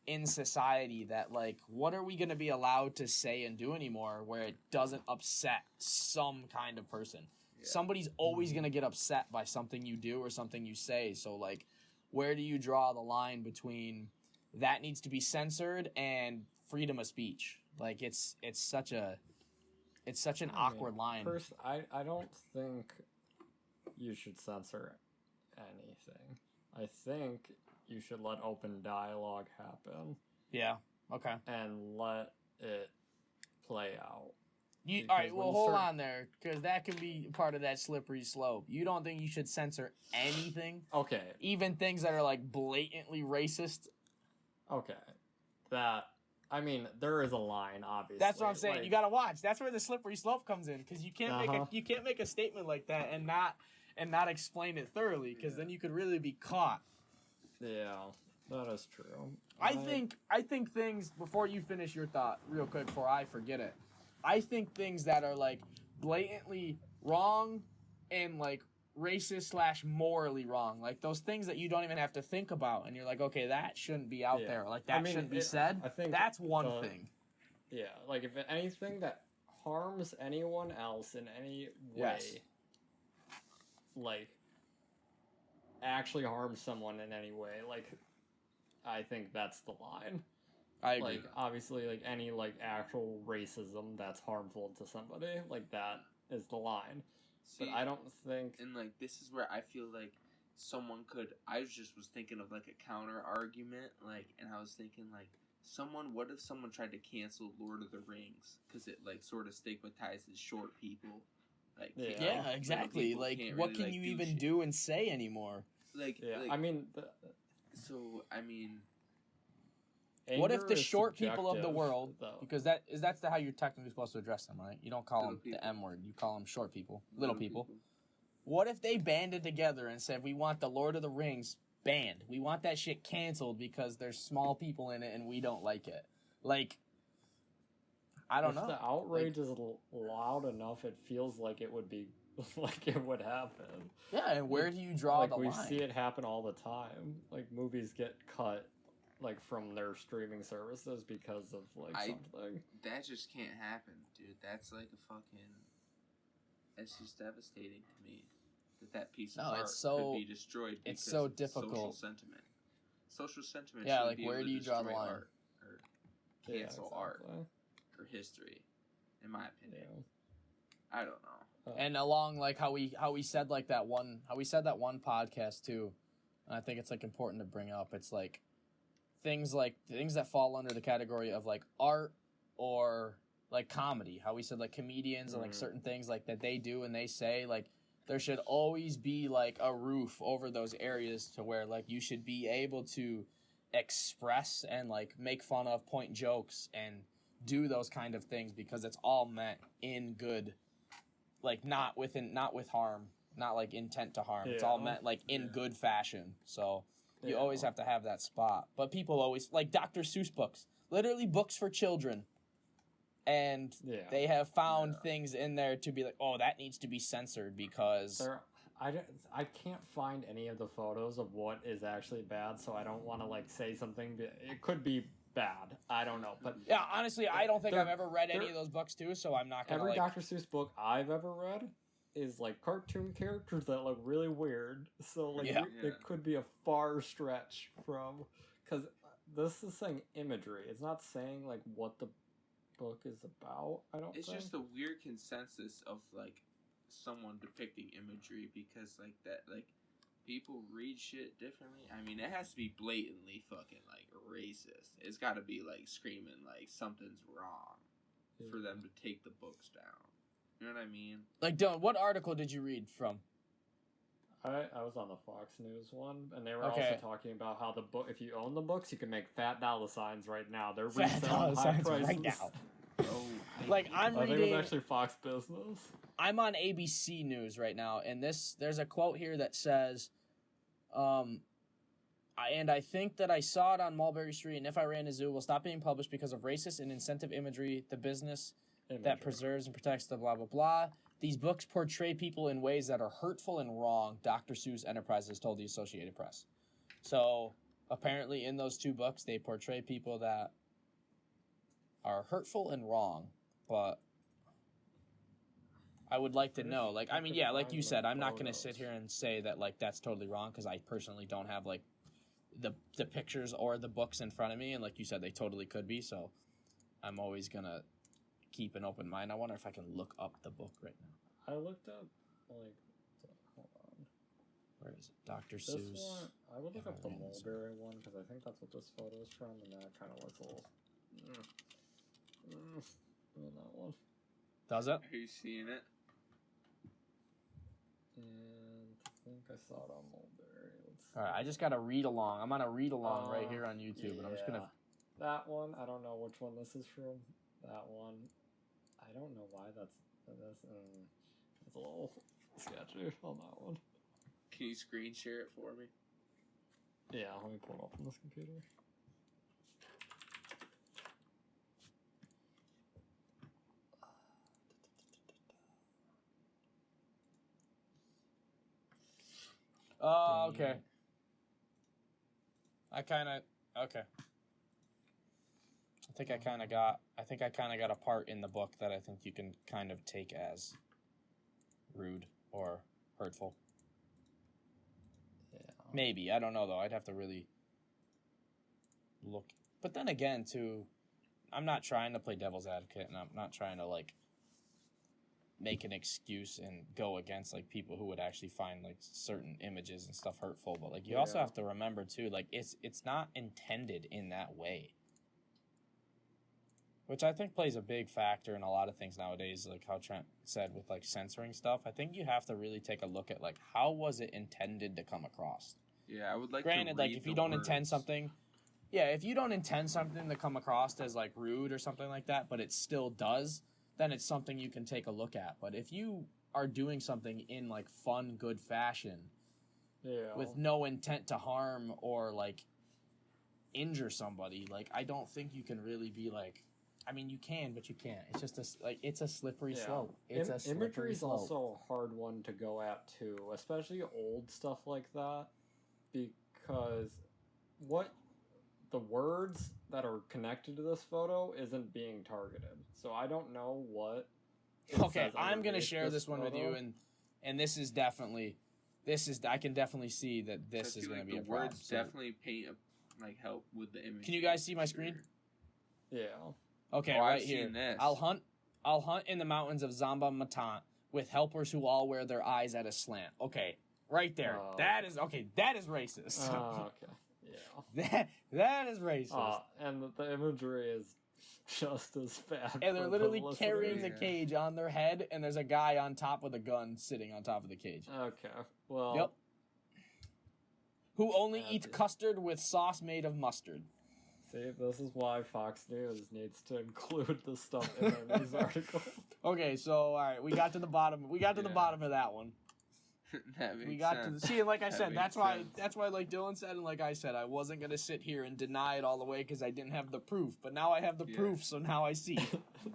C: in society, that like, what are we going to be allowed to say and do anymore where it doesn't upset some kind of person? Yeah. Somebody's always going to get upset by something you do or something you say. So like, where do you draw the line between that needs to be censored and freedom of speech. Like it's such an awkward line.
A: First, I don't think you should censor anything. I think you should let open dialogue happen.
C: Yeah. Okay.
A: And let it play out.
C: All right, well, hold on there, because that can be part of that slippery slope. You don't think you should censor anything?
A: Okay.
C: Even things that are, like, blatantly racist?
A: Okay. There is a line, obviously.
C: That's what I'm saying. Like, you gotta watch. That's where the slippery slope comes in, because you can't make a statement like that and not explain it thoroughly, because then you could really be caught.
A: Yeah, that is true.
C: I think things, before you finish your thought, real quick, before I forget it, I think things that are, like, blatantly wrong and, like, racist / morally wrong, like those things that you don't even have to think about, and you're like, okay, that shouldn't be out there, like that shouldn't be said. I think that's one thing.
A: Yeah, like if anything that harms anyone else in any way, like actually harms someone in any way, like I think that's the line.
C: I agree.
A: Like obviously, like any like actual racism that's harmful to somebody, like that is the line.
B: See,
A: but I don't think...
B: And, like, this is where I feel like someone could... I just was thinking of, like, a counter-argument, like, and I was thinking, like, what if someone tried to cancel Lord of the Rings? Because it, like, sort of stigmatizes short people. Like,
C: yeah, exactly. Like, what can you even do and say anymore?
B: Like,
C: what if the short people of the world, because that's how you're technically supposed to address them, right? You don't call them the M word. You call them short people, little people. What if they banded together and said, we want the Lord of the Rings banned. We want that shit canceled because there's small people in it and we don't like it. Like, I don't know.
A: If the outrage is loud enough, it feels like it would be, like it would happen.
C: Yeah, and where do you draw the line?
A: Like, we see it happen all the time. Like, movies get cut like from their streaming services because of like something.
B: That just can't happen, dude. That's like a fucking... It's just devastating to me that piece of art could be destroyed because
C: it's so difficult.
B: Social sentiment
C: yeah, like where do you draw the line?
B: Art or cancel art or history, in my opinion. Yeah. I don't know.
C: And along like how we said like that one podcast too, and I think it's like important to bring up. It's like things that fall under the category of like art or like comedy. How we said like comedians and like certain things like that they do and they say, like there should always be like a roof over those areas to where like you should be able to express and like make fun of, point jokes and do those kind of things because it's all meant in good, like not with harm, not like intent to harm. It's all meant like in good fashion. So you always have to have that spot. But people always, like Dr. Seuss books, literally books for children. And they have found things in there to be like, oh, that needs to be censored because...
A: I can't find any of the photos of what is actually bad, so I don't want to like say something. It could be bad. I don't know. But
C: yeah, honestly, I don't think I've ever read any of those books too, so I'm not going to
A: Every Dr. Seuss book I've ever read is like cartoon characters that look really weird. So like it could be a far stretch from... Because this is saying imagery. It's not saying like what the book is about. It's
B: just a weird consensus of like someone depicting imagery because like that, like people read shit differently. I mean, it has to be blatantly fucking like racist. It's got to be like screaming like something's wrong for them to take the books down. You know what I mean?
C: Like, Dylan, what article did you read from?
A: I was on the Fox News one, and they were also talking about how the book, if you own the books, you can make fat dollar signs right now. They're reselling high prices
C: right now. Like I'm reading.
A: I think it was actually Fox Business.
C: I'm on ABC News right now, and there's a quote here that says, and I think that I saw it on Mulberry Street, and If I Ran a Zoo will stop being published because of racist and incentive imagery, the business that preserves and protects the blah, blah, blah. These books portray people in ways that are hurtful and wrong, Dr. Seuss Enterprises told the Associated Press. So, apparently in those two books, they portray people that are hurtful and wrong, but I would like to know, like, I mean, yeah, like you said, I'm not going to sit here and say that, like, that's totally wrong, because I personally don't have, like, the pictures or the books in front of me, and like you said, they totally could be. So I'm always gonna keep an open mind. I wonder if I can look up the book right now.
A: I looked up like, hold on.
C: Where is it? Dr.
A: This
C: Seuss.
A: one, I would look up the Mulberry one because I think that's what this photo is from, and that kind of looks a little. That one.
C: Does it?
B: Are you seeing it?
A: And I think I saw it on Mulberry.
C: All right, I just gotta read along. I'm on a read along right here on YouTube, and I'm just gonna.
A: That one, I don't know which one this is from. That one, I don't know why that's it's a little sketchy on that one.
B: Can you screen share it for me?
A: Yeah, let me pull it up on this computer.
C: Oh, okay. Okay. I think I kind of got a part in the book that I think you can kind of take as rude or hurtful.
A: Yeah.
C: Maybe. I don't know, though. I'd have to really look. But then again, too, I'm not trying to play devil's advocate, and I'm not trying to, like, make an excuse and go against, like, people who would actually find, like, certain images and stuff hurtful. But, like, you also have to remember, too, like, it's not intended in that way. Which I think plays a big factor in a lot of things nowadays, like how Trent said with, like, censoring stuff. I think you have to really take a look at, like, how was it intended to come across?
B: Yeah, I would like
C: Granted,
B: to read
C: like, if you don't
B: words.
C: intend something... Yeah, if you don't intend something to come across as, like, rude or something like that, but it still does, then it's something you can take a look at. But if you are doing something in, like, fun, good fashion, with no intent to harm or, like, injure somebody, like, I don't think you can really be, like... I mean, you can, but you can't. It's just it's a slippery slope. It's a slippery
A: imagery is
C: slope.
A: also a hard one to go at too, especially old stuff like that, because what the words that are connected to this photo isn't being targeted. So I don't know what.
C: Okay, I'm gonna share this one with you, and this is I can definitely see that this is gonna be a problem.
B: Words definitely paint help with the image.
C: Can you guys see my screen?
A: Yeah.
C: Okay, right here.
B: This.
C: I'll hunt in the mountains of Zamba Matan with helpers who all wear their eyes at a slant. Okay, right there. That is racist.
A: Okay. Yeah.
C: That is racist.
A: And the imagery is just as bad.
C: And they're literally carrying the cage on their head, and there's a guy on top with a gun sitting on top of the cage.
A: Okay. Well.
C: Yep. Who only eats custard with sauce made of mustard.
A: See, this is why Fox News needs to include this stuff in their news article.
C: Okay, so all right, we got to the bottom. We got to the bottom of that one.
B: That makes
C: we got
B: sense.
C: to see, and like I said, that's why, like Dylan said, and like I said, I wasn't gonna sit here and deny it all the way because I didn't have the proof. But now I have the proof, so now I see.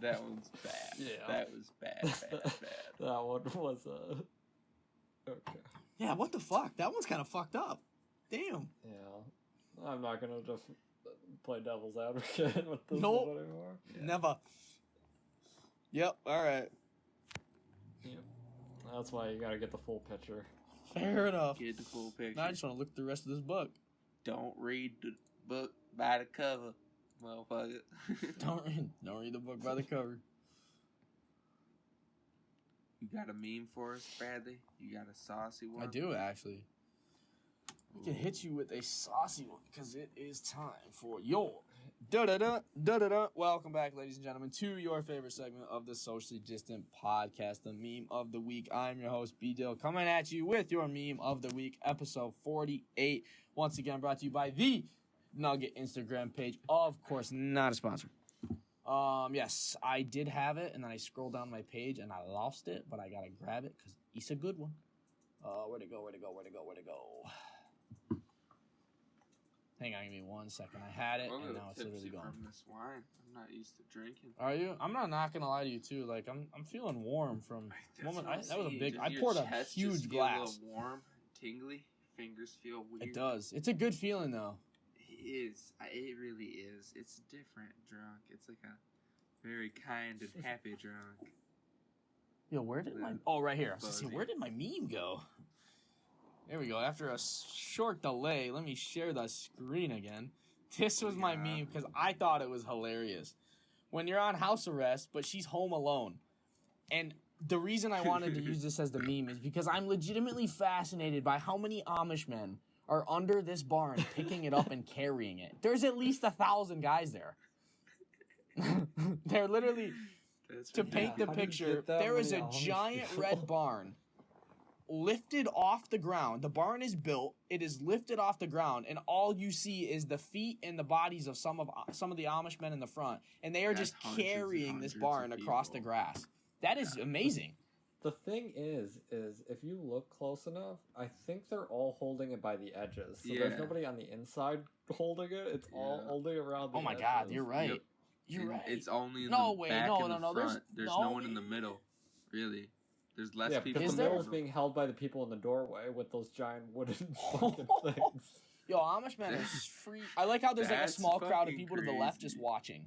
B: That one's bad. Yeah, that was bad.
A: That one was okay.
C: Yeah, what the fuck? That one's kind of fucked up. Damn.
A: Yeah, I'm not gonna just play devil's advocate with this
C: one
A: anymore.
C: Yeah. Never. Yep. All right.
A: Yep. That's why you gotta get the full picture.
C: Fair enough.
B: Get the full picture.
C: Now I just want to look through the rest of this book.
B: Don't read the book by the cover, motherfucker.
C: Don't read the book by the cover.
B: You got a meme for us, Bradley? You got a saucy one?
C: I do, actually. I can hit you with a saucy one because it is time for your da-da-da. Welcome back, ladies and gentlemen, to your favorite segment of the Socially Distant Podcast, the Meme of the Week. I'm your host, B-Dill, coming at you with your Meme of the Week, episode 48. Once again, brought to you by the Nugget Instagram page. Of course, not a sponsor. Yes, I did have it, and then I scrolled down my page, and I lost it, but I gotta grab it because it's a good one. Where'd it go? Hang on, give me 1 second. I had it, and now it's literally gone.
B: From this wine, I'm not used to drinking.
C: Are you? I'm not gonna lie to you too. Like I'm feeling warm from moment. That was a big.
B: Does
C: I poured a huge glass.
B: A little warm, tingly. Fingers feel weird.
C: It does. It's a good feeling though.
B: It is. It really is. It's different drunk. It's like a very kind and happy drunk.
C: Yo, where did my? Oh, right here. Where did my meme go? There we go. After a short delay, let me share the screen again. This was my meme because I thought it was hilarious. When you're on house arrest, but she's home alone. And the reason I wanted to use this as the meme is because I'm legitimately fascinated by how many Amish men are under this barn picking it up and carrying it. There's at least 1,000 guys there. They're literally, to paint the picture, there is a giant red barn lifted off the ground. The barn is built, it is lifted off the ground, and all you see is the feet and the bodies of some of the Amish men in the front, and they are just carrying this barn across the grass. That is amazing.
A: The thing is if you look close enough, I think they're all holding it by the edges. So there's nobody on the inside holding it. It's all holding around the edges.
C: Oh my god, you're right. Yep. You're right.
B: It's only in the back and the front. There's no one in the middle, really. There's less people.
A: Because the middle is being held by the people in the doorway with those giant wooden fucking things.
C: Yo, Amish men are free. I like how there's like a small crowd of people to the left just watching.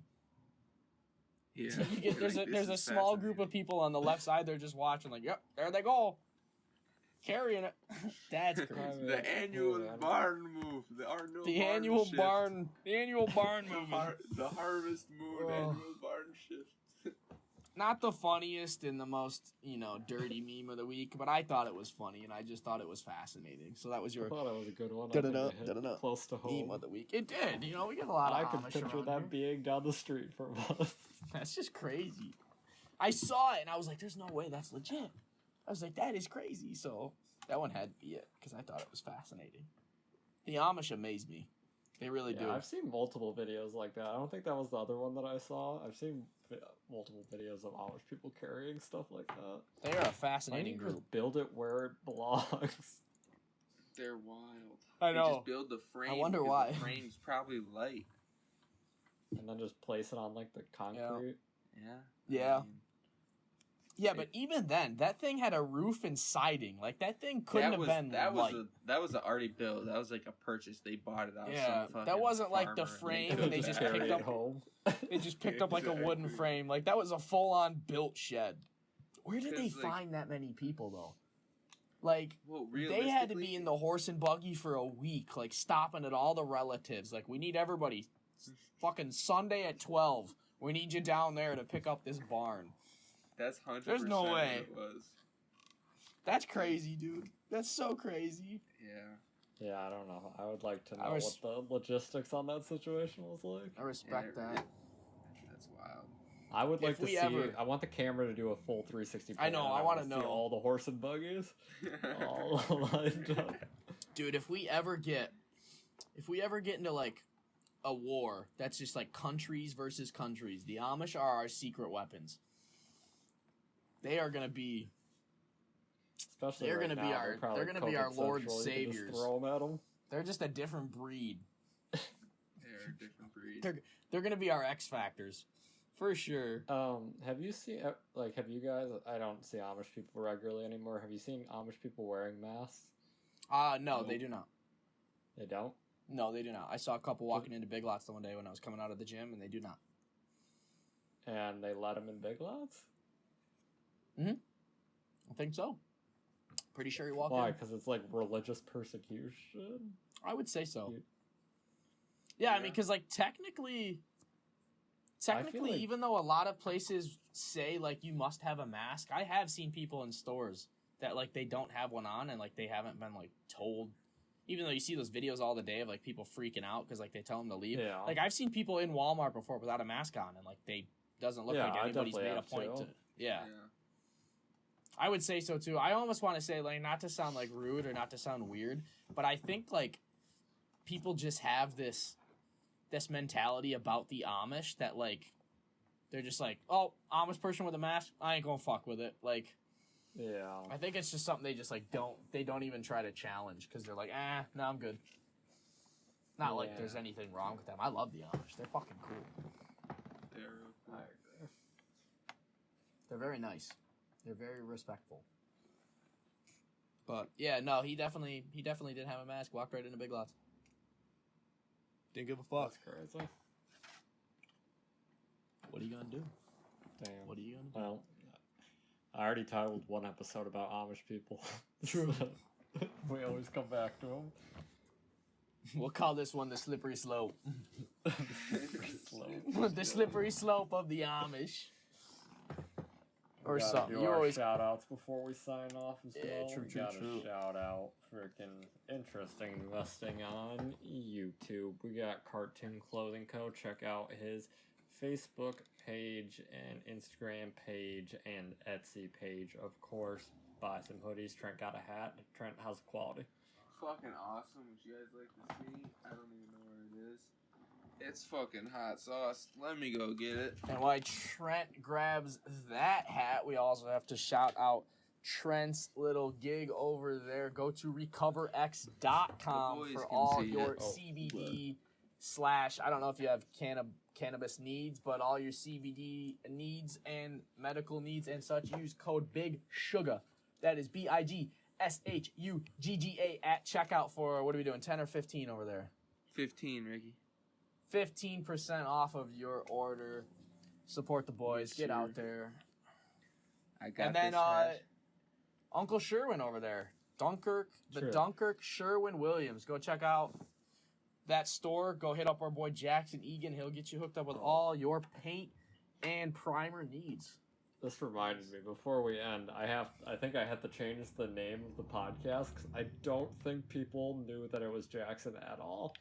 B: Yeah.
C: There's a small group of people on the left side. They're just watching. Like, yep, there they go, carrying it. That's crazy.
B: The annual barn move.
C: The annual barn move.
B: The harvest moon annual barn shift.
C: Not the funniest and the most, dirty meme of the week, but I thought it was funny, and I just thought it was fascinating. So that was your...
A: I thought it was a good one. Close to home.
C: Meme of the week. It did. We get a lot of
A: I could picture that being down the street from us.
C: That's just crazy. I saw it, and I was like, there's no way that's legit. I was like, that is crazy. So that one had to be it, because I thought it was fascinating. The Amish amaze me. They really do.
A: I've seen multiple videos like that. I don't think that was the other one that I saw. I've seen multiple videos of Amish people carrying stuff like that.
C: They are a fascinating group.
A: Just build it where it belongs.
B: They're wild.
C: I know.
B: They just build the frame.
C: I wonder why.
B: The frame's probably light.
A: And then just place it on like the concrete.
C: Yeah. Yeah, but even then, that thing had a roof and siding. Like, that thing couldn't have been light.
B: That was already built. That was like a purchase. They bought it out.
C: Yeah, that wasn't like the frame and they just picked up home. They just picked up like a wooden frame. Like, that was a full-on built shed. Where did they find that many people, though? Like, they had to be in the horse and buggy for a week, like, stopping at all the relatives. Like, we need everybody. Fucking Sunday at 12. We need you down there to pick up this barn.
B: That's 100%.
C: There's no way.
B: What it was.
C: That's crazy, dude. That's so crazy.
B: Yeah.
A: Yeah, I don't know. I would like to know what the logistics on that situation was like.
C: I respect that.
B: That's wild.
A: I would like to see. I want the camera to do a full 360.
C: I know. I want to know
A: all the horse and buggies, all lined up.
C: Dude, if we ever get into like a war that's just like countries versus countries, the Amish are our secret weapons. They are gonna be.
A: Especially
C: they're
A: right
C: gonna
A: now,
C: be our Lord and Saviors.
A: Just throw them at them.
C: They're just a different breed.
B: They're a different breed.
C: They're gonna be our X Factors, for sure.
A: Have you seen have you guys? I don't see Amish people regularly anymore. Have you seen Amish people wearing masks?
C: No, they do not.
A: They don't?
C: No, they do not. I saw a couple walking into Big Lots the one day when I was coming out of the gym, and they do not.
A: And they let them in Big Lots?
C: I think so. Pretty sure he walked in.
A: Why? Because it's like religious persecution?
C: I would say so. Yeah, I mean, because like technically, even though a lot of places say like you must have a mask, I have seen people in stores that like they don't have one on and like they haven't been like told. Even though you see those videos all the day of like people freaking out because like they tell them to leave.
A: Yeah.
C: Like I've seen people in Walmart before without a mask on and like they doesn't look like anybody's made a point to. Yeah. I would say so too. I almost want to say like not to sound like rude or not to sound weird, but I think like people just have this mentality about the Amish that like they're just like, oh, Amish person with a mask, I ain't gonna fuck with it. Like,
A: yeah,
C: I think it's just something they just like don't even try to challenge because they're like, no, I'm good. Not like there's anything wrong with them. I love the Amish. They're fucking cool.
B: They're real cool.
A: I agree.
C: They're very nice. They're very respectful. But yeah, no, he definitely did have a mask. Walked right into Big Lots. Didn't give a fuck.
A: That's crazy.
C: What are you gonna do?
A: Damn.
C: What are you gonna do?
A: Well, I already titled one episode about Amish people.
C: True.
A: We always come back to him.
C: We'll call this one the slippery slope.
A: Slope.
C: The slippery slope of the Amish. Or
A: We gotta
C: something.
A: do
C: You
A: our
C: always
A: shout outs before we sign off as
C: Yeah,
A: well.
C: true,
A: We
C: true,
A: gotta
C: true.
A: shout out freaking interesting investing on YouTube. We got Cartoon Clothing Co. Check out his Facebook page and Instagram page and Etsy page, of course. Buy some hoodies. Trent got a hat. Trent, how's the quality?
B: Fucking awesome. Would you guys like to see? I don't even know where it is. It's fucking hot sauce. Let me go get it.
C: And while Trent grabs that hat, we also have to shout out Trent's little gig over there. Go to recoverx.com
B: The boys
C: for
B: can
C: all
B: see
C: your
B: it.
C: CBD / I don't know if you have cannabis needs, but all your CBD needs and medical needs and such, use code Big Sugar. That is BIGSHUGGA at checkout for, what are we doing, 10 or 15 over there?
B: 15, Ricky.
C: 15% off of your order. Support the boys.
B: Yes,
C: Get
B: sir.
C: out there.
B: I got
C: And then
B: this hat.
C: Uncle Sherwin over there. Dunkirk Sherwin Williams. Go check out that store. Go hit up our boy Jackson Egan. He'll get you hooked up with all your paint and primer needs.
A: This reminded me, before we end, I think I had to change the name of the podcast because I don't think people knew that it was Jackson at all.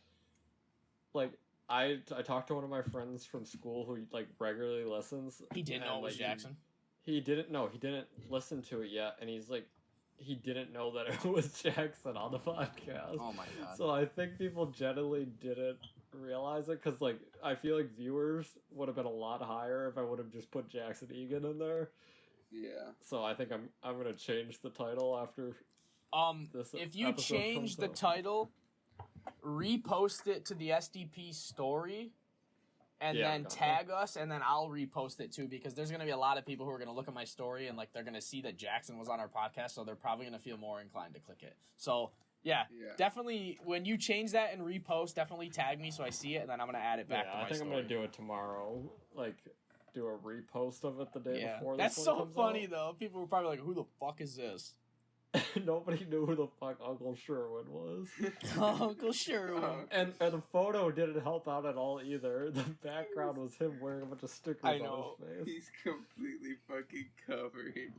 A: Like, I talked to one of my friends from school who like regularly listens.
C: He didn't know it was
A: like,
C: Jackson.
A: He didn't know. He didn't listen to it yet, and he's like, he didn't know that it was Jackson on the podcast.
C: Oh my god.
A: So I think people generally didn't realize it because, like, I feel like viewers would have been a lot higher if I would have just put Jackson Egan in there.
B: Yeah.
A: So I think I'm gonna change the title after this.
C: If you
A: episode
C: change
A: comes
C: the
A: out.
C: title, repost it to the SDP story, and
A: Yeah,
C: then
A: got
C: tag us, and then I'll repost it too, because there's going to be a lot of people who are going to look at my story and like they're going to see that Jackson was on our podcast, so they're probably going to feel more inclined to click it. So yeah, definitely when you change that and repost, definitely tag me so I see it, and then I'm going to add it back to my story.
A: I think I'm gonna do it tomorrow. Like, do a repost of it the day before.
C: That's
A: this
C: so
A: one comes
C: funny
A: out.
C: though. People were probably like, "Who the fuck is this?"
A: Nobody knew who the fuck Uncle Sherwin was.
C: Uncle Sherwin.
A: And the photo didn't help out at all either. The background was him wearing a bunch of stickers
C: I
A: on
C: know.
A: his face.
B: He's completely fucking covered.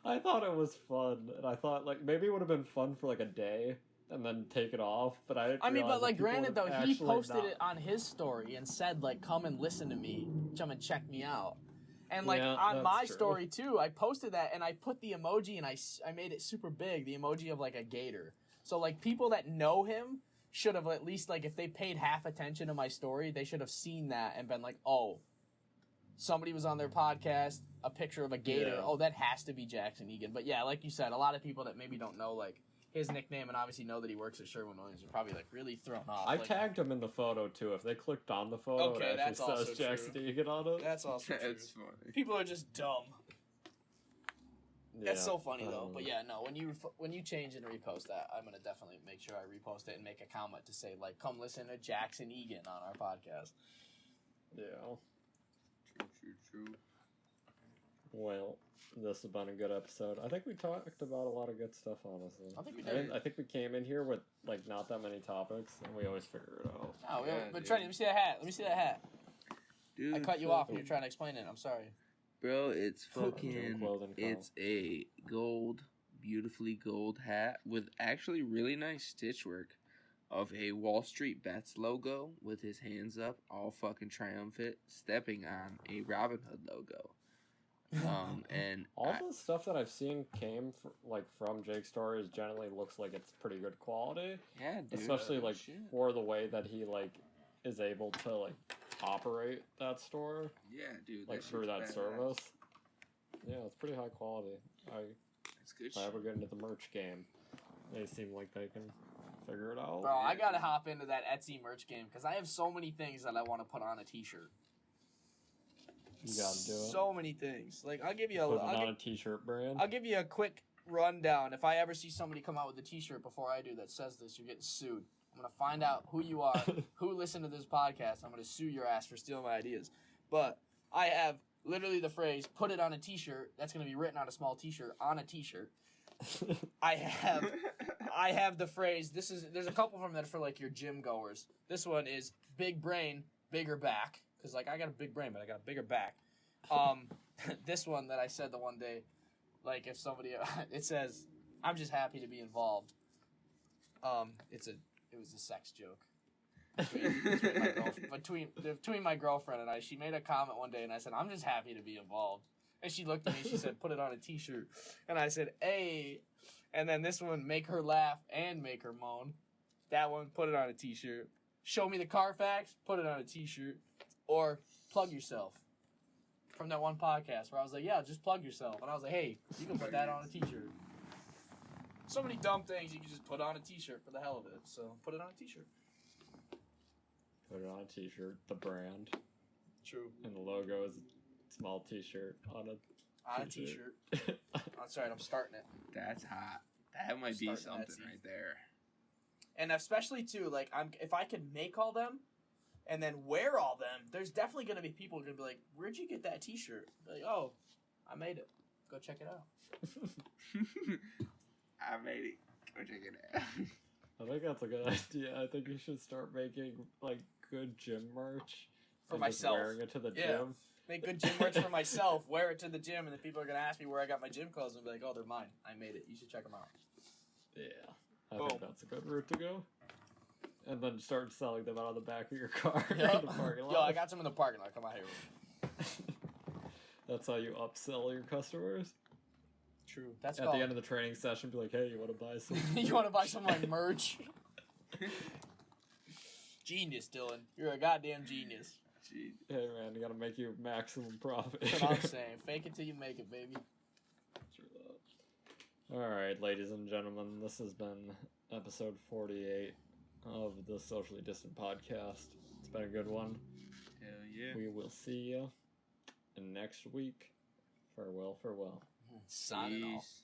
A: I thought it was fun, and I thought like maybe it would have been fun for like a day and then take it off. But I didn't.
C: I mean,
A: realize
C: but like,
A: that people
C: granted
A: would
C: though, he
A: actually
C: posted
A: not-
C: it on his story and said like, "Come and listen to me, come and check me out." And like
A: Yeah,
C: on
A: that's
C: my
A: true.
C: story too, I posted that and I put the emoji and I made it super big, the emoji of like a gator. So like people that know him should have at least like if they paid half attention to my story, they should have seen that and been like, "Oh, somebody was on their podcast, a picture of a gator.
A: Yeah.
C: Oh, that has to be Jackson Egan." But yeah, like you said, a lot of people that maybe don't know like his nickname and obviously know that he works at Sherwin-Williams are probably like really thrown off.
A: I
C: Like,
A: tagged him in the photo too. If they clicked on the photo,
C: Okay,
A: it actually
C: that's also
A: says Jackson
C: true.
A: Egan on it.
C: That's also true.
B: That's funny.
C: People are just dumb. That's
A: Yeah,
C: so funny though.
A: um,
C: But yeah, no, when you change and repost that, I'm gonna definitely make sure I repost it and make a comment to say like, "Come listen to Jackson Egan on our podcast."
A: Yeah.
B: True.
A: Well, this has been a good episode. I think we talked about a lot of good stuff, honestly.
C: I think we did.
A: I think we came in here with like not that many topics, and we always figure it out.
C: Oh,
B: Yeah,
C: but
B: dude.
C: Trent, let me see that hat. Let me see that hat.
B: Dude,
C: I cut you off when
B: fucking-
C: you're trying to explain it. I'm sorry.
B: Bro, it's
A: Cartoon
B: fucking.
A: Clothing Co.
B: It's a gold, beautifully gold hat with actually really nice stitch work of a Wall Street Bets logo with his hands up, all fucking triumphant, stepping on a Robin Hood logo. And
A: All the stuff that I've seen came from Jake's stories generally looks like it's pretty good quality,
B: yeah, dude,
A: especially like
B: shit.
A: for the way that he like is able to like operate that store
B: Yeah, dude,
A: like
B: that
A: through that
B: shit's badass.
A: service. Yeah, it's pretty high quality.
B: It's good
A: If I
B: shit.
A: ever get into the merch game, they seem like they can figure it out.
C: Bro, I gotta hop into that Etsy merch game because I have so many things that I want to put on a T-shirt.
A: You gotta do it.
C: So many things. Like I'll give you
A: Put it
C: I'll
A: on a t-shirt brand.
C: I'll give you a quick rundown. If I ever see somebody come out with a T-shirt before I do that says this, you're getting sued. I'm gonna find out who you are, who listened to this podcast. I'm gonna sue your ass for stealing my ideas. But I have literally the phrase "put it on a T-shirt." That's gonna be written on a small T-shirt on a T-shirt. I have the phrase. There's a couple of them that are for like your gym goers. This one is big brain, bigger back. Because like I got a big brain, but I got a bigger back. This one that I said the one day, like if somebody, it says, "I'm just happy to be involved." It was a sex joke between my girlfriend and I. She made a comment one day, and I said, "I'm just happy to be involved." And she looked at me. She said, "Put it on a T-shirt." And I said, "Hey." And then this one, make her laugh and make her moan. That one, put it on a T-shirt. Show me the Carfax. Put it on a T-shirt. Or plug yourself. From that one podcast where I was like, "Yeah, just plug yourself." And I was like, "Hey, you can put that on a T-shirt." So many dumb things you can just put on a T-shirt for the hell of it. So put it on a T-shirt.
A: Put it on a T-shirt. The brand.
C: True.
A: And the logo is a small T-shirt on a
C: T-shirt. That's right. I'm starting it.
B: That's hot. That might be something right there.
C: And especially too, like if I could make all them, and then wear all them, there's definitely gonna be people who are gonna be like, "Where'd you get that T-shirt?" Like, "Oh, I made it. Go check it out."
B: I made it. Go check it out.
A: I think that's a good idea. I think you should start making like good gym merch
C: for myself.
A: Wearing it to the gym.
C: Make good gym merch for myself. Wear it to the gym, and then people are gonna ask me where I got my gym clothes, and be like, "Oh, they're mine. I made it. You should check them out."
A: Yeah, I think that's a good route to go. And then start selling them out of the back of your car in the parking lot.
C: Yo, I got some in the parking lot. Come out here.
A: That's how you upsell your customers.
C: True. That's
A: at the end of the training session. Be like, "Hey, you want to buy some?
C: You want to buy some of my merch?" Genius, Dylan. You're a goddamn genius.
A: Hey man, you gotta make your maximum profit.
C: That's what I'm saying. Fake it till you make it, baby.
A: All right, ladies and gentlemen, this has been episode 48 of the Socially Distant Podcast. It's been a good one.
B: Hell yeah.
A: We will see you next week. Farewell, farewell.
C: Signing off.